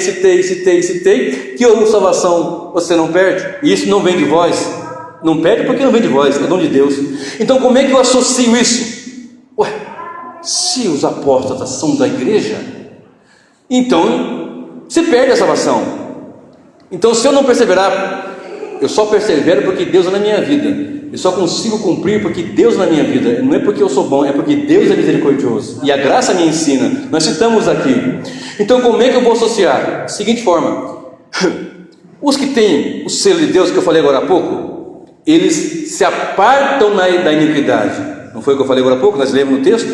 que houve salvação, você não perde, e isso não vem de vós, não perde porque não vem de vós, é dom de Deus. Então como é que eu associo isso? Se os apóstatas são da igreja, então se perde a salvação. Então se eu não perseverar, eu só persevero porque Deus é na minha vida. Eu só consigo cumprir porque Deus na minha vida. Não é porque eu sou bom, é porque Deus é misericordioso e a graça me ensina. Nós citamos aqui. Então como é que eu vou associar? Seguinte forma: os que têm o selo de Deus, que eu falei agora há pouco, eles se apartam da iniquidade. Não foi o que eu falei agora há pouco? Nós lemos no texto.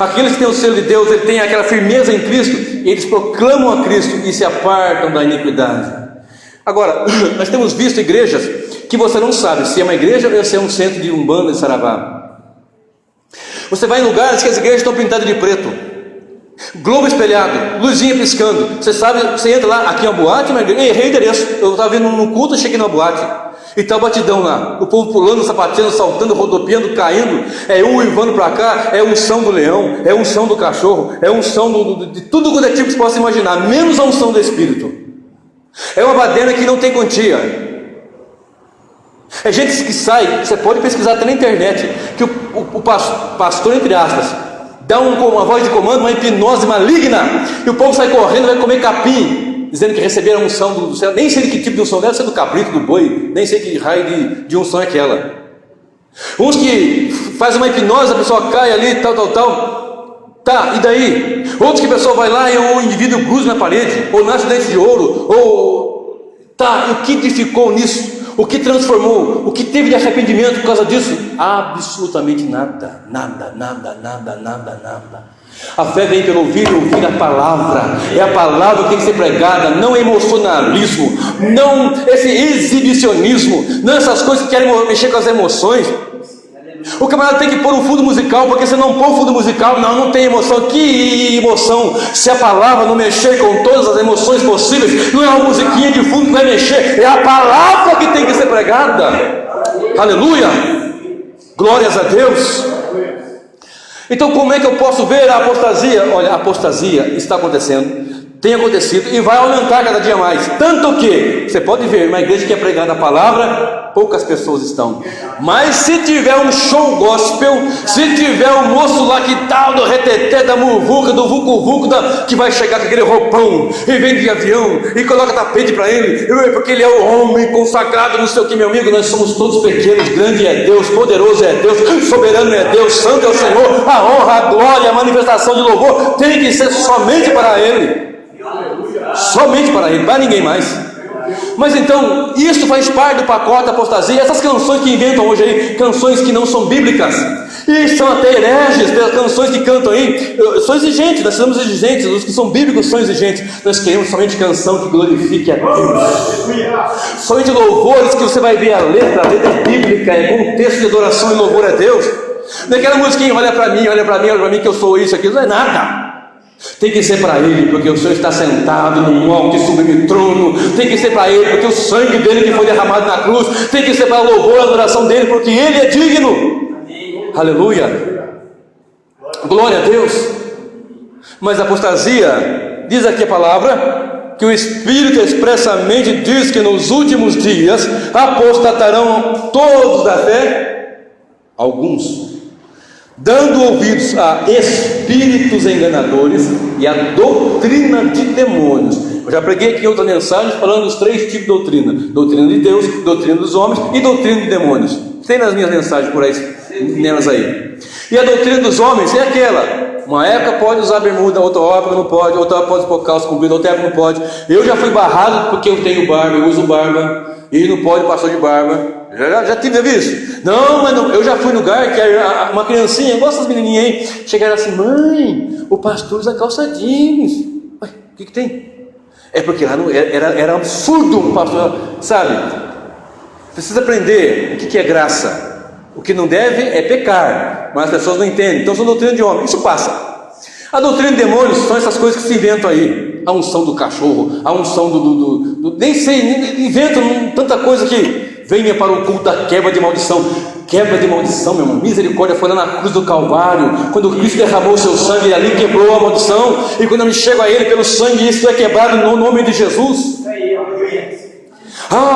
Aqueles que têm o selo de Deus, eles têm aquela firmeza em Cristo, eles proclamam a Cristo e se apartam da iniquidade. Agora, nós temos visto igrejas que você não sabe se é uma igreja ou se é um centro de umbanda de saravá. Você vai em lugares que as igrejas estão pintadas de preto, globo espelhado, luzinha piscando. Você sabe, você entra lá, aqui é uma boate, uma igreja, errei o endereço. Eu estava vindo no culto, cheguei na boate e está o batidão lá, o povo pulando, sapateando, saltando, rodopiando, caindo. É um uivando para cá, é unção do leão, é unção do cachorro, é unção de tudo quanto é tipo que você possa imaginar, menos a unção do Espírito. É uma baderna que não tem quantia. É gente que sai, você pode pesquisar até na internet, que o pastor, entre aspas, dá uma voz de comando, uma hipnose maligna, e o povo sai correndo, vai comer capim, dizendo que receberam a unção do céu. Nem sei de que tipo de unção, deve ser do cabrito, do boi, nem sei que raio de unção é aquela. Uns que faz uma hipnose, a pessoa cai ali, tal, tá, e daí? Outros que a pessoa vai lá e o indivíduo cruza na parede, ou nasce dente de ouro, ou tá, e o que edificou nisso? O que transformou? O que teve de arrependimento por causa disso? Absolutamente nada. A fé vem pelo ouvir a palavra. É a palavra que tem que ser pregada, não emocionalismo, não esse exibicionismo, não essas coisas que querem mexer com as emoções. O camarada tem que pôr um fundo musical, porque se não pôr um fundo musical, não tem emoção. Que emoção? Se a palavra não mexer com todas as emoções possíveis, não é uma musiquinha de fundo que vai mexer, é a palavra que tem que ser pregada. Aleluia! Glórias a Deus! Então como é que eu posso ver a apostasia? Olha, a apostasia está acontecendo tem acontecido e vai aumentar cada dia mais. Tanto que você pode ver, uma igreja que é pregada a palavra, poucas pessoas estão. Mas se tiver um show gospel, se tiver um moço lá que tal do reteté, da muvuca, do vucu-vucu, que vai chegar com aquele roupão e vem de avião e coloca tapete para ele, porque ele é o homem consagrado, não sei o que, meu amigo. Nós somos todos pequenos. Grande é Deus, poderoso é Deus, soberano é Deus, santo é o Senhor. A honra, a glória, a manifestação de louvor tem que ser somente para Ele. Somente para Ele, para ninguém mais. Mas então, isso faz parte do pacote da apostasia. Essas canções que inventam hoje aí, canções que não são bíblicas, e são até hereges, canções que cantam aí, são exigentes, nós somos exigentes, os que são bíblicos são exigentes. Nós queremos somente canção que glorifique a Deus, somente louvores que você vai ver a letra é bíblica, é contexto de adoração e louvor a Deus. Naquela musiquinha, olha para mim, que eu sou isso, aquilo, não é nada. Tem que ser para Ele, porque o Senhor está sentado num alto e sublime trono. Tem que ser para Ele, porque o sangue dele que foi derramado na cruz. Tem que ser para o louvor e a adoração dele, porque Ele é digno. Amém. Aleluia, glória a Deus. Mas a apostasia, diz aqui a palavra, que o Espírito expressamente diz que nos últimos dias apostatarão todos da fé, alguns, dando ouvidos a espíritos enganadores e a doutrina de demônios. Eu já preguei aqui outra mensagem falando dos 3 tipos de doutrina: doutrina de Deus, doutrina dos homens e doutrina de demônios. Tem nas minhas mensagens por aí, nelas aí. E a doutrina dos homens é aquela: uma época pode usar bermuda, outra época não pode, outra época pode pôr calça comprida, outra época não pode. Eu já fui barrado porque eu tenho barba, eu uso barba, e não pode pastor de barba. Já tive visto? Não, mas não. Eu já fui no lugar que uma criancinha, igual essas menininhas aí, chegaram assim: mãe, o pastor usa calça jeans. Ué, o que tem? É porque lá não, era absurdo um pastor, sabe? Precisa aprender o que é graça. O que não deve é pecar, mas as pessoas não entendem. Então são doutrina de homem, isso passa. A doutrina de demônios são essas coisas que se inventam aí. A unção do cachorro, a unção nem sei, inventam tanta coisa que venha para o culto da quebra de maldição. Quebra de maldição, meu irmão. Misericórdia foi lá na cruz do Calvário, quando Cristo derramou o seu sangue, e ali quebrou a maldição. E quando eu me chego a Ele pelo sangue, isso é quebrado no nome de Jesus.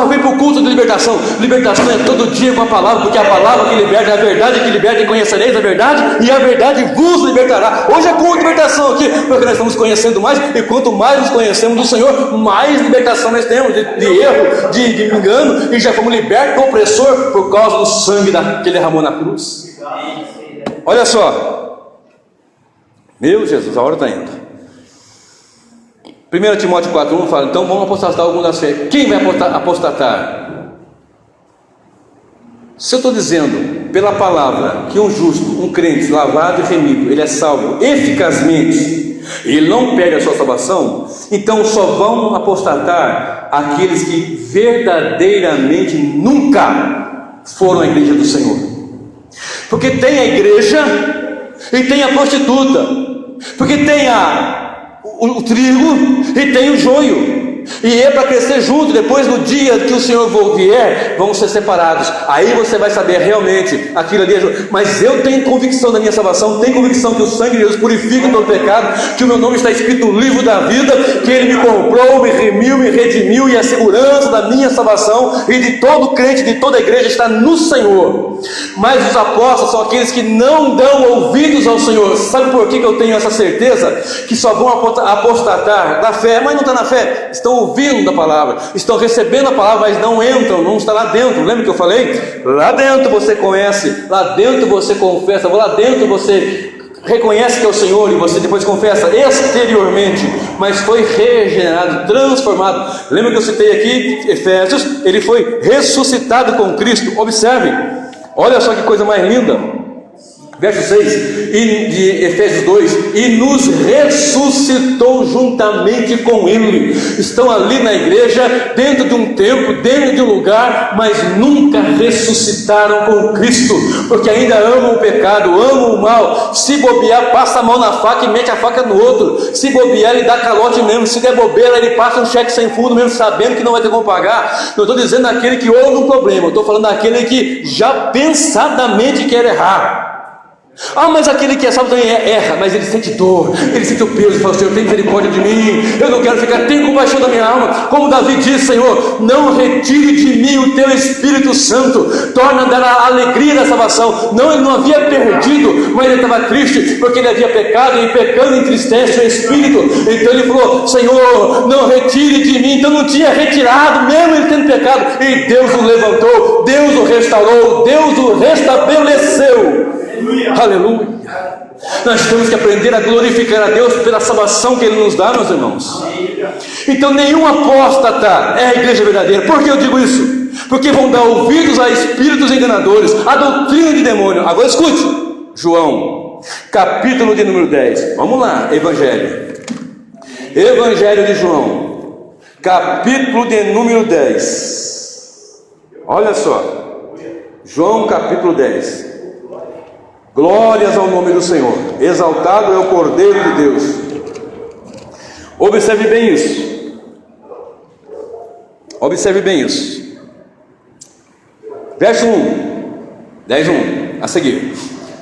Vem para o culto de libertação. Libertação é todo dia com a palavra, porque a palavra que liberta é a verdade que liberta, e conhecereis a verdade, e a verdade vos libertará. Hoje é culto de libertação aqui, porque nós estamos conhecendo mais, e quanto mais nos conhecemos do Senhor, mais libertação nós temos de erro, de engano, e já fomos libertos do opressor por causa do sangue que Ele derramou na cruz. Olha só, meu Jesus, a hora está indo. 1 Timóteo 4,1 fala: então vamos apostatar algum da fé. Quem vai apostatar? Se eu estou dizendo pela palavra que um justo, um crente lavado e remido, ele é salvo eficazmente, e ele não perde a sua salvação, então só vão apostatar aqueles que verdadeiramente nunca foram à igreja do Senhor. Porque tem a igreja e tem a prostituta, porque tem o trigo e tem o joio, e é para crescer junto. Depois, no dia que o Senhor vier, vão ser separados. Aí você vai saber realmente aquilo ali. Mas eu tenho convicção da minha salvação, tenho convicção que o sangue de Jesus purifica todo pecado, que o meu nome está escrito no livro da vida, que Ele me comprou, me remiu, me redimiu, e a segurança da minha salvação e de todo crente, de toda a igreja, está no Senhor. Mas os apóstolos são aqueles que não dão ouvidos ao Senhor. Sabe por que eu tenho essa certeza? Que só vão apostatar da fé, mas não está na fé, estão ouvindo da palavra, estão recebendo a palavra, mas não entram, não está lá dentro. Lembra que eu falei? Lá dentro você conhece, lá dentro você confessa, lá dentro você reconhece que é o Senhor, e você depois confessa exteriormente, mas foi regenerado, transformado. Lembra que eu citei aqui Efésios? Ele foi ressuscitado com Cristo. Observe, olha só que coisa mais linda. Verso 6 de Efésios 2: e nos ressuscitou juntamente com Ele. Estão ali na igreja, dentro de um templo, dentro de um lugar, mas nunca ressuscitaram com Cristo, porque ainda amam o pecado, amam o mal. Se bobear, passa a mão na faca e mete a faca no outro. Se bobear, ele dá calote mesmo. Se der bobeira, ele passa um cheque sem fundo mesmo, sabendo que não vai ter como pagar. Não estou dizendo aquele que ouve um problema, eu estou falando daquele que já pensadamente quer errar. Mas aquele que é salvo também erra, mas ele sente dor, ele sente o peso, e fala: Senhor, tem misericórdia de mim, eu não quero ficar, tem compaixão da minha alma. Como Davi disse: Senhor, não retire de mim o teu Espírito Santo, torna a dar a alegria da salvação. Não, ele não havia perdido, mas ele estava triste, porque ele havia pecado, e pecando entristece o Espírito. Então ele falou: Senhor, não retire de mim. Então não tinha retirado, mesmo ele tendo pecado, e Deus o levantou, Deus o restaurou, Deus o restabeleceu. Aleluia. Nós temos que aprender a glorificar a Deus pela salvação que Ele nos dá, meus irmãos. Então nenhum apóstata é a igreja verdadeira. Por que eu digo isso? Porque vão dar ouvidos a espíritos enganadores, a doutrina de demônio. Agora escute, João, capítulo de número 10. Vamos lá, Evangelho de João, capítulo de número 10. Olha só, João capítulo 10. Glórias ao nome do Senhor, exaltado é o Cordeiro de Deus. Observe bem isso. Observe bem isso. Verso 1, 10:1, a seguir.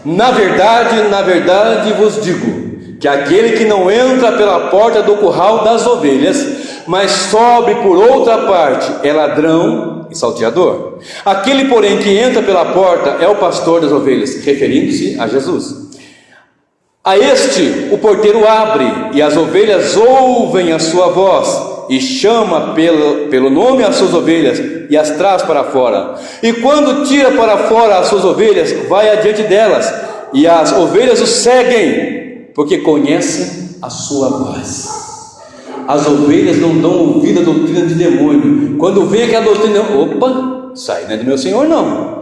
Na verdade vos digo, que aquele que não entra pela porta do curral das ovelhas, mas sobe por outra parte, é ladrão e salteador. Aquele, porém, que entra pela porta é o pastor das ovelhas, referindo-se a Jesus. A este o porteiro abre, e as ovelhas ouvem a sua voz, e chama pelo nome as suas ovelhas, e as traz para fora. E quando tira para fora as suas ovelhas, vai adiante delas, e as ovelhas o seguem, porque conhecem a sua voz. As ovelhas não dão ouvido à doutrina de demônio. Quando vem aquela doutrina, opa, sai, não é do meu Senhor não.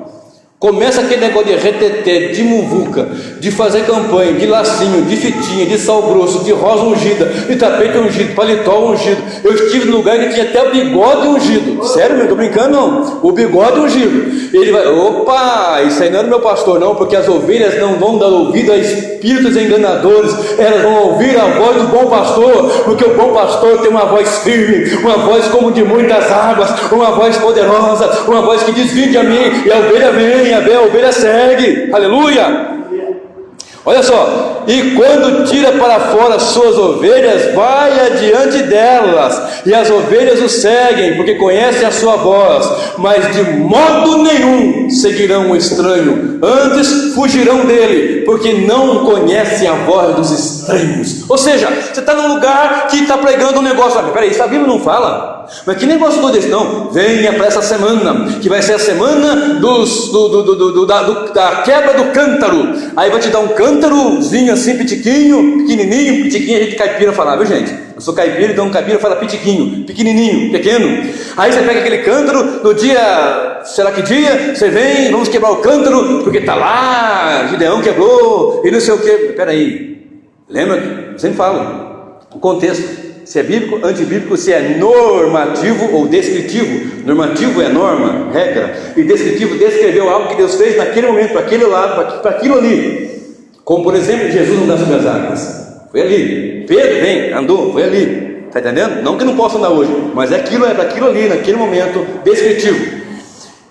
Começa aquele negócio de reteté, de muvuca, de fazer campanha, de lacinho, de fitinha, de sal grosso, de rosa ungida, de tapete ungido, paletó ungido. Eu estive no lugar que tinha até o bigode ungido. Sério, não estou brincando não. O bigode ungido. Ele vai, opa, isso aí não era meu pastor não, porque as ovelhas não vão dar ouvido a espíritos enganadores, elas vão ouvir a voz do bom pastor, porque o bom pastor tem uma voz firme, uma voz como de muitas águas, uma voz poderosa, uma voz que diz: vinde a mim, e a ovelha vem, a ovelha segue. Aleluia. Olha só, e quando tira para fora suas ovelhas, vai adiante delas, e as ovelhas o seguem, porque conhecem a sua voz, mas de modo nenhum seguirão o estranho, antes fugirão dele, porque não conhecem a voz dos estranhos. Ou seja, você está num lugar que está pregando um negócio, peraí, isso a Bíblia não fala? Mas que negócio todo esse? Não, venha para essa semana, que vai ser a semana da quebra do cântaro. Aí vai te dar um cântarozinho assim, pitiquinho, pequenininho. Pitiquinho a gente caipira fala, viu gente? Eu sou caipira, então caipira fala pitiquinho, pequenininho, pequeno. Aí você pega aquele cântaro, no dia, será que dia? Você vem, vamos quebrar o cântaro, porque está lá, Gideão quebrou, e não sei o que. Peraí, lembra? Eu sempre falo, o contexto. Se é bíblico, antibíblico, se é normativo ou descritivo. Normativo é norma, regra, e descritivo descreveu algo que Deus fez naquele momento, para aquele lado, para aquilo ali. Como por exemplo, Jesus andar sobre as águas, foi ali. Pedro vem, andou, foi ali. Está entendendo? Não que não possa andar hoje, mas aquilo é para aquilo ali, naquele momento descritivo.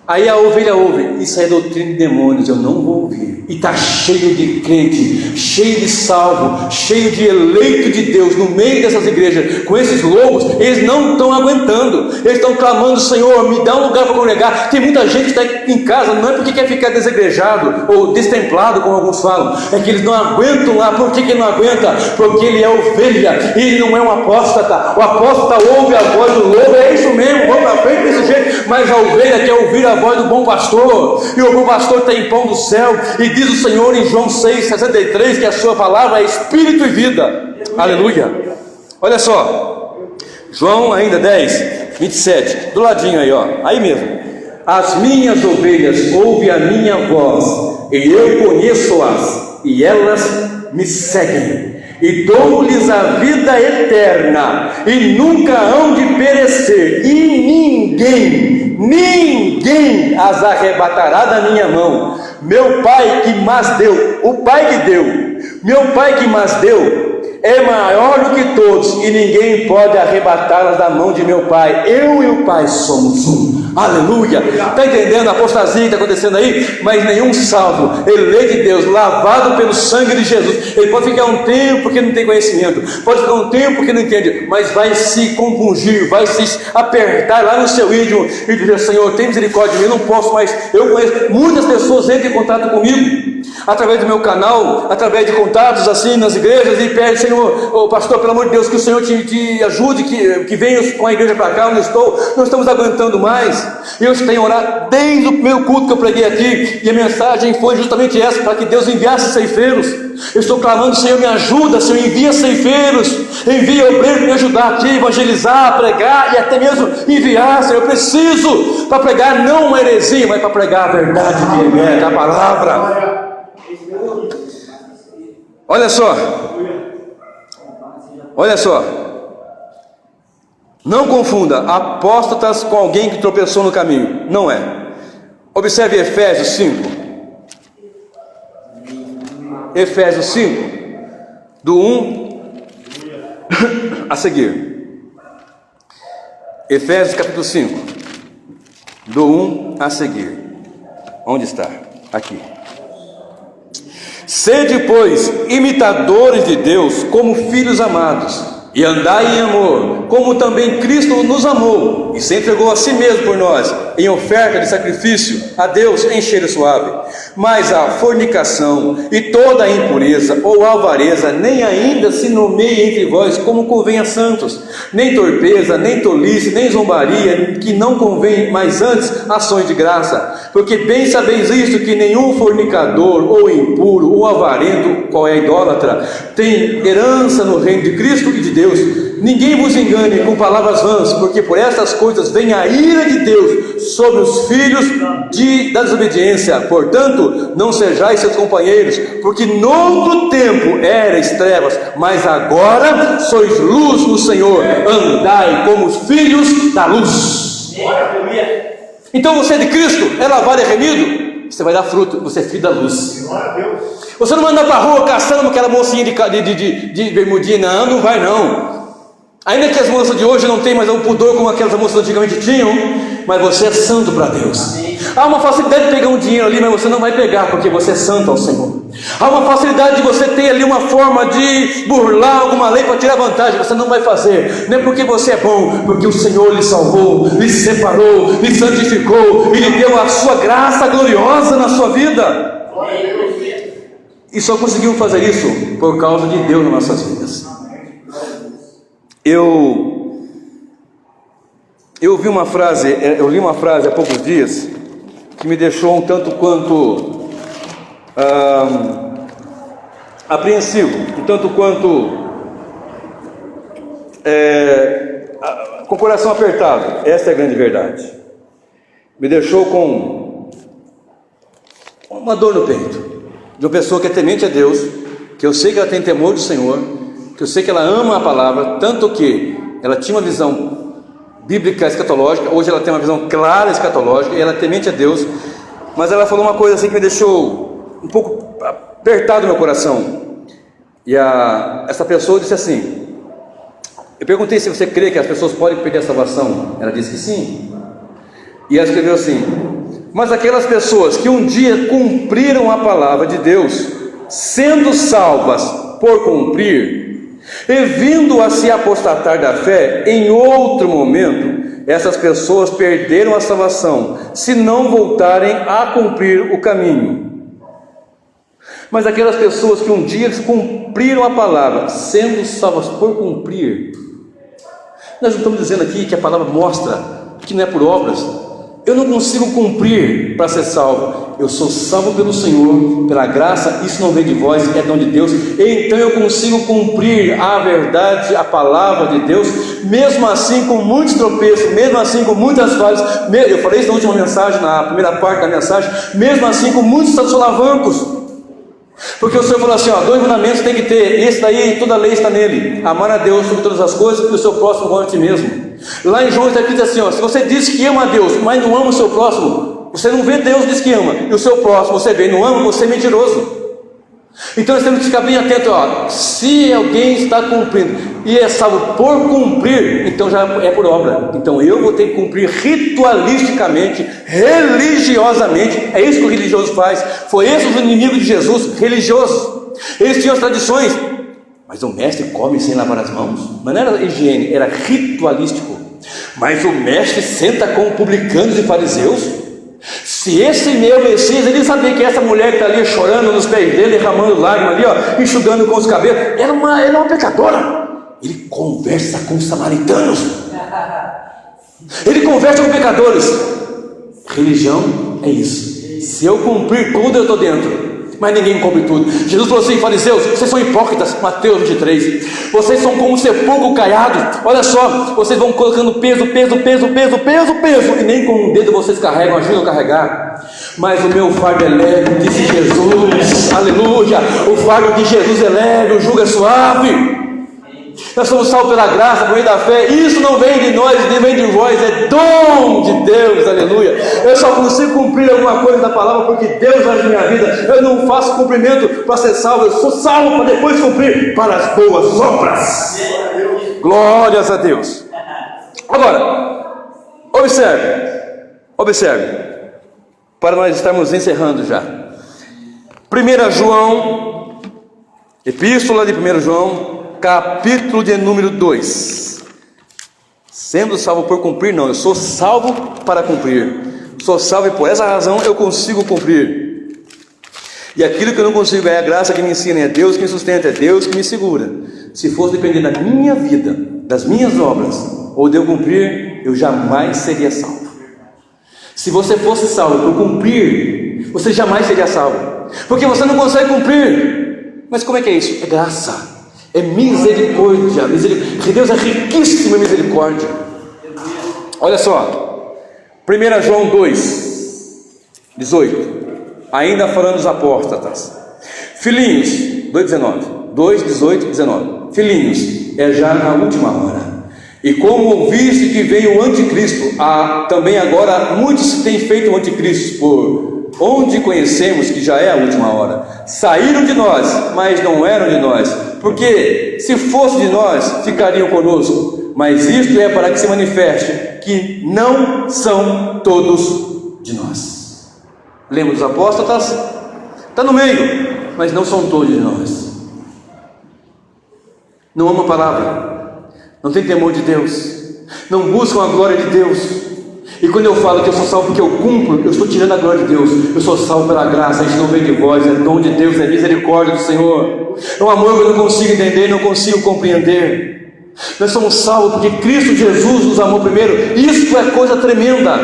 Aí a ovelha ouve, isso é doutrina de demônios, eu não vou ouvir. E está cheio de crente, cheio de salvo, cheio de eleito de Deus no meio dessas igrejas, com esses lobos. Eles não estão aguentando, eles estão clamando: Senhor, me dá um lugar para congregar. Tem muita gente que está em casa, não é porque quer ficar desegrejado ou destemplado, como alguns falam, é que eles não aguentam lá. Por que não aguenta? Porque ele é ovelha, ele não é um apóstata. O apóstata ouve a voz do lobo, é isso mesmo, vamos para frente desse jeito. Mas a ovelha quer ouvir a voz do bom pastor, e o bom pastor tem pão do céu, e diz o Senhor em João 6,63 que a sua palavra é espírito e vida. Aleluia. Olha só, João ainda 10:27, do ladinho aí, ó, aí mesmo. As minhas ovelhas ouvem a minha voz, e eu conheço-as, e elas me seguem, e dou-lhes a vida eterna, e nunca hão de perecer, e ninguém as arrebatará da minha mão. Meu Pai que mas deu, o Pai que deu, meu Pai que mas deu, é maior do que todos, e ninguém pode arrebatá-las da mão de meu Pai. Eu e o Pai somos um. Aleluia. Está entendendo a apostasia que está acontecendo aí? Mas nenhum salvo, eleito de Deus, lavado pelo sangue de Jesus, ele pode ficar um tempo porque não tem conhecimento, pode ficar um tempo porque não entende, mas vai se compungir, vai se apertar lá no seu íntimo e dizer: Senhor, tem misericórdia de mim, eu não posso mais. Eu conheço muitas pessoas entram em contato comigo através do meu canal, através de contatos assim nas igrejas, e pede: Senhor, oh, pastor, pelo amor de Deus, que o Senhor te ajude, que venha com a igreja para cá onde eu estou, não estamos aguentando mais. Eu tenho orado desde o primeiro culto que eu preguei aqui, e a mensagem foi justamente essa, para que Deus enviasse ceifeiros. Eu estou clamando: Senhor, me ajuda, Senhor, envia ceifeiros, envia obreiros para me ajudar aqui, evangelizar, pregar, e até mesmo enviar, Senhor. Eu preciso para pregar não uma heresia, mas para pregar a verdade que é a palavra. Olha só, não confunda apóstatas com alguém que tropeçou no caminho, não é. Observe Efésios 5, do 1 a seguir. Efésios capítulo 5, do 1 a seguir. Onde está? Aqui. Sede, pois, imitadores de Deus como filhos amados, e andai em amor, como também Cristo nos amou, e se entregou a si mesmo por nós, em oferta de sacrifício a Deus em cheiro suave. Mas a fornicação e toda a impureza ou avareza nem ainda se nomeie entre vós como convém a santos, nem torpeza, nem tolice, nem zombaria, que não convém, mas antes ações de graça. Porque bem sabeis isto, que nenhum fornicador, ou impuro, ou avarento, qual é idólatra, tem herança no reino de Cristo e de Deus. Ninguém vos engane com palavras vãs, porque por estas coisas vem a ira de Deus sobre os filhos da desobediência. Portanto, não sejais seus companheiros, porque noutro tempo erais trevas, mas agora sois luz no Senhor. Andai como os filhos da luz. Então você é de Cristo, é lavado e remido, você vai dar fruto, você é filho da luz. Você não vai andar para a rua caçando aquela mocinha de bermudinha, não vai não. Ainda que as moças de hoje não tenham mais um pudor como aquelas moças antigamente tinham, mas você é santo para Deus. Há uma facilidade de pegar um dinheiro ali, mas você não vai pegar, porque você é santo ao Senhor. Há uma facilidade de você ter ali uma forma de burlar alguma lei para tirar vantagem, você não vai fazer. Não é porque você é bom, porque o Senhor lhe salvou, lhe separou, lhe santificou e lhe deu a sua graça gloriosa na sua vida. E só conseguimos fazer isso por causa de Deus nas nossas vidas. Eu li uma frase há poucos dias que me deixou um tanto quanto apreensivo, um tanto quanto com o coração apertado. Essa é a grande verdade. Me deixou com uma dor no peito, de uma pessoa que é temente a Deus, que eu sei que ela tem temor do Senhor, que eu sei que ela ama a palavra, tanto que ela tinha uma visão bíblica escatológica, hoje ela tem uma visão clara escatológica, e ela é temente a Deus, mas ela falou uma coisa assim que me deixou um pouco apertado no meu coração. E essa pessoa disse assim, eu perguntei se você crê que as pessoas podem perder a salvação, ela disse que sim, e ela escreveu assim: mas aquelas pessoas que um dia cumpriram a palavra de Deus, sendo salvas por cumprir, e vindo a se apostatar da fé em outro momento, essas pessoas perderam a salvação, se não voltarem a cumprir o caminho. Mas aquelas pessoas que um dia cumpriram a palavra, sendo salvas por cumprir, nós não estamos dizendo aqui que a palavra mostra que não é por obras. Eu não consigo cumprir para ser salvo, eu sou salvo pelo Senhor, pela graça, isso não vem de vós, é dom de Deus. Então eu consigo cumprir a verdade, a palavra de Deus, mesmo assim com muitos tropeços, mesmo assim com muitas falhas. Eu falei isso na última mensagem, na primeira parte da mensagem, mesmo assim com muitos solavancos, porque o Senhor falou assim: 2 mandamentos tem que ter, esse daí toda a lei está nele: amar a Deus sobre todas as coisas e o seu próximo como a ti mesmo. Lá em João está escrito assim, se você diz que ama a Deus, mas não ama o seu próximo, você não vê Deus diz que ama, e o seu próximo você vê e não ama, você é mentiroso. Então nós temos que ficar bem atentos, se alguém está cumprindo e é salvo por cumprir, então já é por obra. Então eu vou ter que cumprir ritualisticamente, religiosamente. É isso que o religioso faz. Foi esse o inimigo de Jesus, religioso. Eles tinham as tradições, mas o mestre come sem lavar as mãos. Mas não era higiene, era ritualístico. Mas o mestre senta com publicanos e fariseus. Se esse meu Messias, ele sabia que essa mulher que está ali chorando nos pés dele, derramando lágrimas ali, enxugando com os cabelos, era uma pecadora. Ele conversa com os samaritanos, ele conversa com pecadores. Religião é isso. Se eu cumprir tudo, eu estou dentro. Mas ninguém cumpre tudo. Jesus falou assim: fariseus, vocês são hipócritas. Mateus 23. Vocês são como um sepulcro caiado. Olha só, vocês vão colocando peso, e nem com um dedo vocês carregam, ajudam a carregar. Mas o meu fardo é leve, disse Jesus. Aleluia. O fardo de Jesus é leve, o jugo é suave. Nós somos salvos pela graça, por meio da fé. Isso não vem de nós, nem vem de vós, é dom de Deus, aleluia. Eu só consigo cumprir alguma coisa da palavra porque Deus age na minha vida. Eu não faço cumprimento para ser salvo, eu sou salvo para depois cumprir para as boas obras. Glórias a Deus. Agora, observe, para nós estarmos encerrando já. 1 João, epístola de 1 João, capítulo de número 2. Sendo salvo por cumprir, não, eu sou salvo para cumprir. Sou salvo e por essa razão eu consigo cumprir. E aquilo que eu não consigo é a graça que me ensina, é Deus que me sustenta, é Deus que me segura. Se fosse depender da minha vida, das minhas obras, ou de eu cumprir, eu jamais seria salvo. Se você fosse salvo por cumprir, você jamais seria salvo, porque você não consegue cumprir. Mas como é que é isso? É graça. É misericórdia. Deus é riquíssimo em misericórdia. Olha só, 1 João 2, 18. Ainda falando dos apóstatas. Filhinhos, 2, 18, 19. Filhinhos, é já na última hora. E como ouviste que veio o anticristo, também agora muitos têm feito o anticristo, por onde conhecemos que já é a última hora. Saíram de nós, mas não eram de nós, porque se fosse de nós, ficariam conosco. Mas isto é para que se manifeste que não são todos de nós. Lembra dos apóstolos? Está no meio, mas não são todos de nós. Não amam a palavra, não tem temor de Deus, não buscam a glória de Deus. E quando eu falo que eu sou salvo porque eu cumpro, eu estou tirando a glória de Deus. Eu sou salvo pela graça, a gente não vem de vós, é dom de Deus, é misericórdia do Senhor. É um amor que eu não consigo entender, não consigo compreender. Nós somos salvos porque Cristo Jesus nos amou primeiro. Isso é coisa tremenda.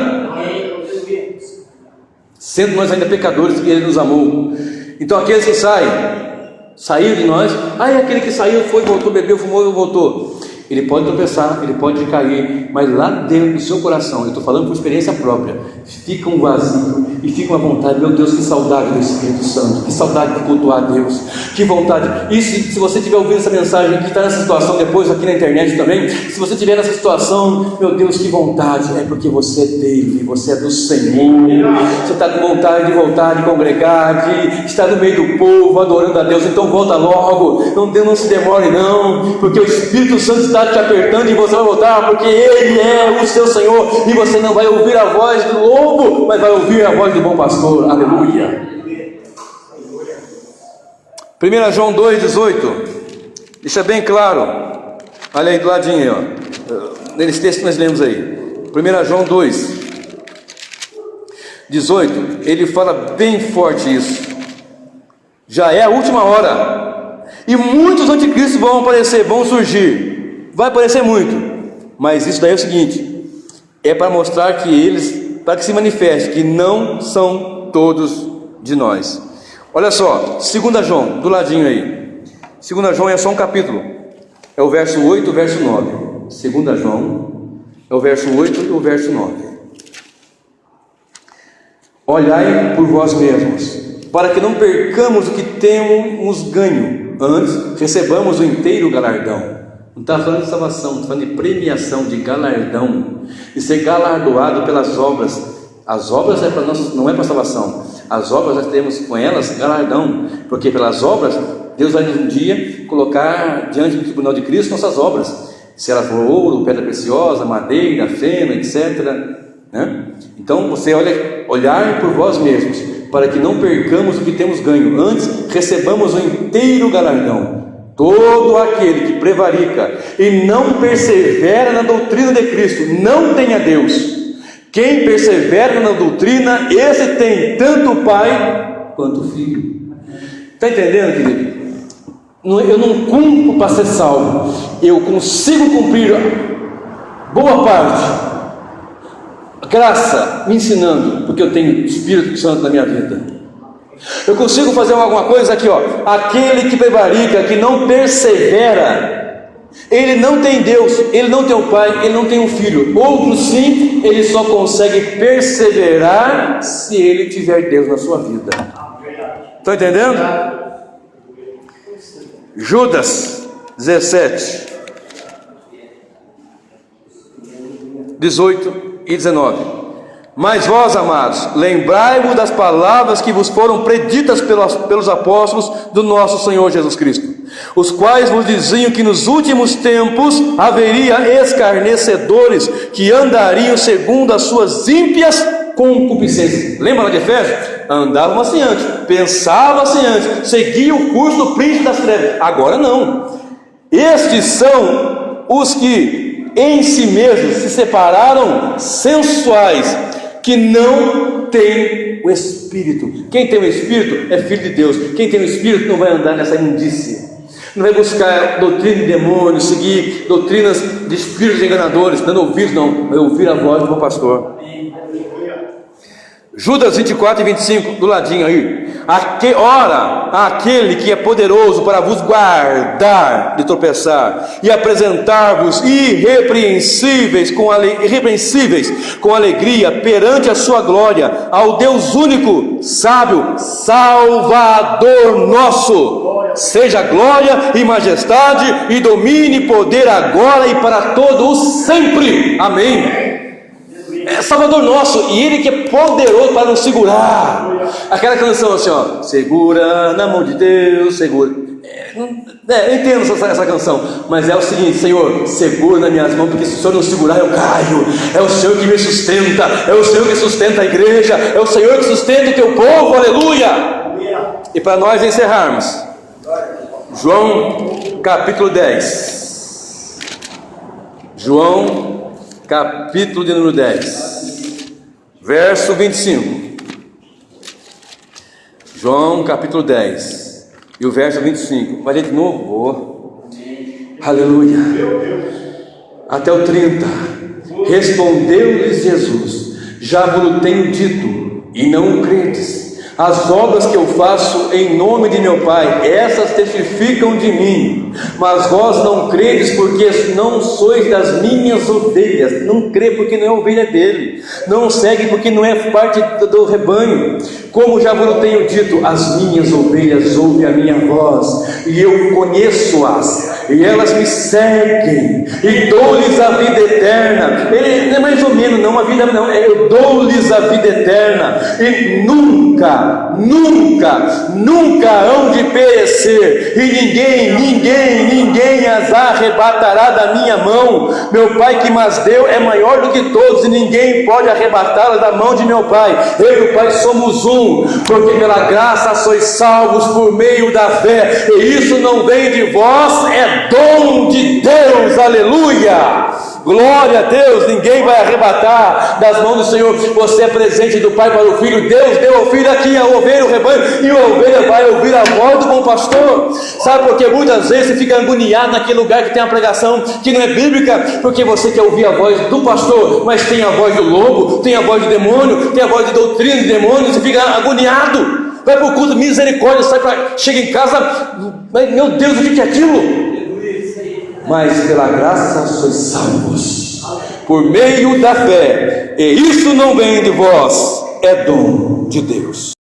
Sendo nós ainda pecadores, Ele nos amou. Então aqueles que saíram de nós, aquele que saiu, foi, voltou, bebeu, fumou e voltou. Ele pode tropeçar, ele pode cair, mas lá dentro do seu coração, eu estou falando por experiência própria, fica um vazio e fica uma vontade. Meu Deus, que saudade do Espírito Santo, que saudade de cultuar a Deus, que vontade. E se você estiver ouvindo essa mensagem, que está nessa situação depois aqui na internet também, se você estiver nessa situação, meu Deus, que vontade, é porque você é dele, você é do Senhor, você está com vontade de voltar, de congregar, de estar no meio do povo, adorando a Deus. Então volta logo, não se demore não, porque o Espírito Santo está te apertando e você vai voltar, porque Ele é o seu Senhor, e você não vai ouvir a voz do lobo, mas vai ouvir a voz do bom pastor. Aleluia. 1 João 2,18 deixa bem claro, olha aí do ladinho ó, nesse texto que nós lemos aí, 1 João 2,18, ele fala bem forte isso. Já é a última hora, e muitos anticristos vão aparecer, vão surgir. Vai aparecer muito, mas isso daí é o seguinte: é para mostrar que eles, para que se manifeste que não são todos de nós. Olha só, 2 João, do ladinho aí. 2 João é só um capítulo, é o verso 8 e o verso 9. 2 João é o verso 8 e o verso 9. Olhai por vós mesmos, para que não percamos o que temos ganho, antes recebamos o inteiro galardão. Não está falando de salvação, está falando de premiação, de galardão, de ser galardoado pelas obras. As obras é para nós, não é para salvação. as obras nós temos com elas galardão, porque pelas obras Deus vai um dia colocar diante do tribunal de Cristo nossas obras, se elas for ouro, pedra preciosa, madeira, feno, etc., né? Então você olhar por vós mesmos, para que não percamos o que temos ganho, antes recebamos o inteiro galardão. Todo aquele que prevarica e não persevera na doutrina de Cristo não tem a Deus. Quem persevera na doutrina, esse tem tanto o Pai quanto o Filho. Está entendendo, querido? Eu não cumpro para ser salvo, eu consigo cumprir boa parte. Graça me ensinando, porque eu tenho Espírito Santo na minha vida. Eu consigo fazer alguma coisa aqui, ó. Aquele que prevarica, que não persevera, ele não tem Deus, ele não tem o Pai, ele não tem o Filho. Outro sim, ele só consegue perseverar se ele tiver Deus na sua vida. Estão entendendo? Judas 17, 18 e 19. Mas vós, amados, lembrai-vos das palavras que vos foram preditas pelos apóstolos do nosso Senhor Jesus Cristo, os quais vos diziam que nos últimos tempos haveria escarnecedores que andariam segundo as suas ímpias concupiscências. Lembra lá de Efésios? Andavam assim antes, pensavam assim antes, seguiam o curso do príncipe das trevas. Agora não. Estes são os que em si mesmos se separaram, sensuais, que não tem o Espírito. Quem tem o Espírito é filho de Deus. Quem tem o Espírito não vai andar nessa imundície, não vai buscar doutrina de demônios, seguir doutrinas de espíritos enganadores, dando ouvidos, não, vai ouvir a voz do bom pastor. Judas 24 e 25, do ladinho aí. Ora, aquele que é poderoso para vos guardar de tropeçar e apresentar-vos irrepreensíveis com alegria perante a sua glória, ao Deus único, sábio, Salvador nosso, seja glória e majestade e domínio e poder agora e para todo o sempre. Amém. É Salvador nosso, e Ele que é poderoso para nos segurar. Aquela canção assim, ó, segura na mão de Deus, segura. Eu entendo essa canção, mas é o seguinte: Senhor, segura nas minhas mãos, porque se o Senhor não segurar eu caio. É o Senhor que me sustenta, é o Senhor que sustenta a igreja, é o Senhor que sustenta o teu povo, aleluia. E para nós encerrarmos, João capítulo 10. João capítulo de número 10, verso 25. João capítulo 10 e o verso 25. Vai ler de novo? Aleluia. Até o 30. Respondeu-lhes Jesus: já vos tenho dito, e não o credes. As obras que eu faço em nome de meu Pai, essas testificam de mim, mas vós não credes, porque não sois das minhas ovelhas. Não crê porque não é ovelha dele, não segue porque não é parte do rebanho. Como já vos tenho dito, as minhas ovelhas ouvem a minha voz, e eu conheço-as, e elas me seguem, e dou-lhes a vida eterna. Ele não é mais ou menos, não, a vida não, eu dou-lhes a vida eterna, e nunca hão de perecer, e ninguém as arrebatará da minha mão. Meu Pai que mas deu é maior do que todos, e ninguém pode arrebatá-las da mão de meu Pai. Eu e o Pai somos um, porque pela graça sois salvos por meio da fé, e isso não vem de vós, é dom de Deus, aleluia. Glória a Deus, ninguém vai arrebatar das mãos do Senhor. Você é presente do Pai para o Filho. Deus deu ao Filho aqui a ovelha, o rebanho, e a ovelha vai ouvir a voz do bom pastor. Sabe por que muitas vezes você fica agoniado naquele lugar que tem uma pregação que não é bíblica? Porque você quer ouvir a voz do pastor, mas tem a voz do lobo, tem a voz do demônio, tem a voz de doutrina de demônios, você fica agoniado. Vai para o culto, misericórdia, chega em casa, meu Deus, o que é aquilo? Mas pela graça sois salvos por meio da fé, e isso não vem de vós, é dom de Deus.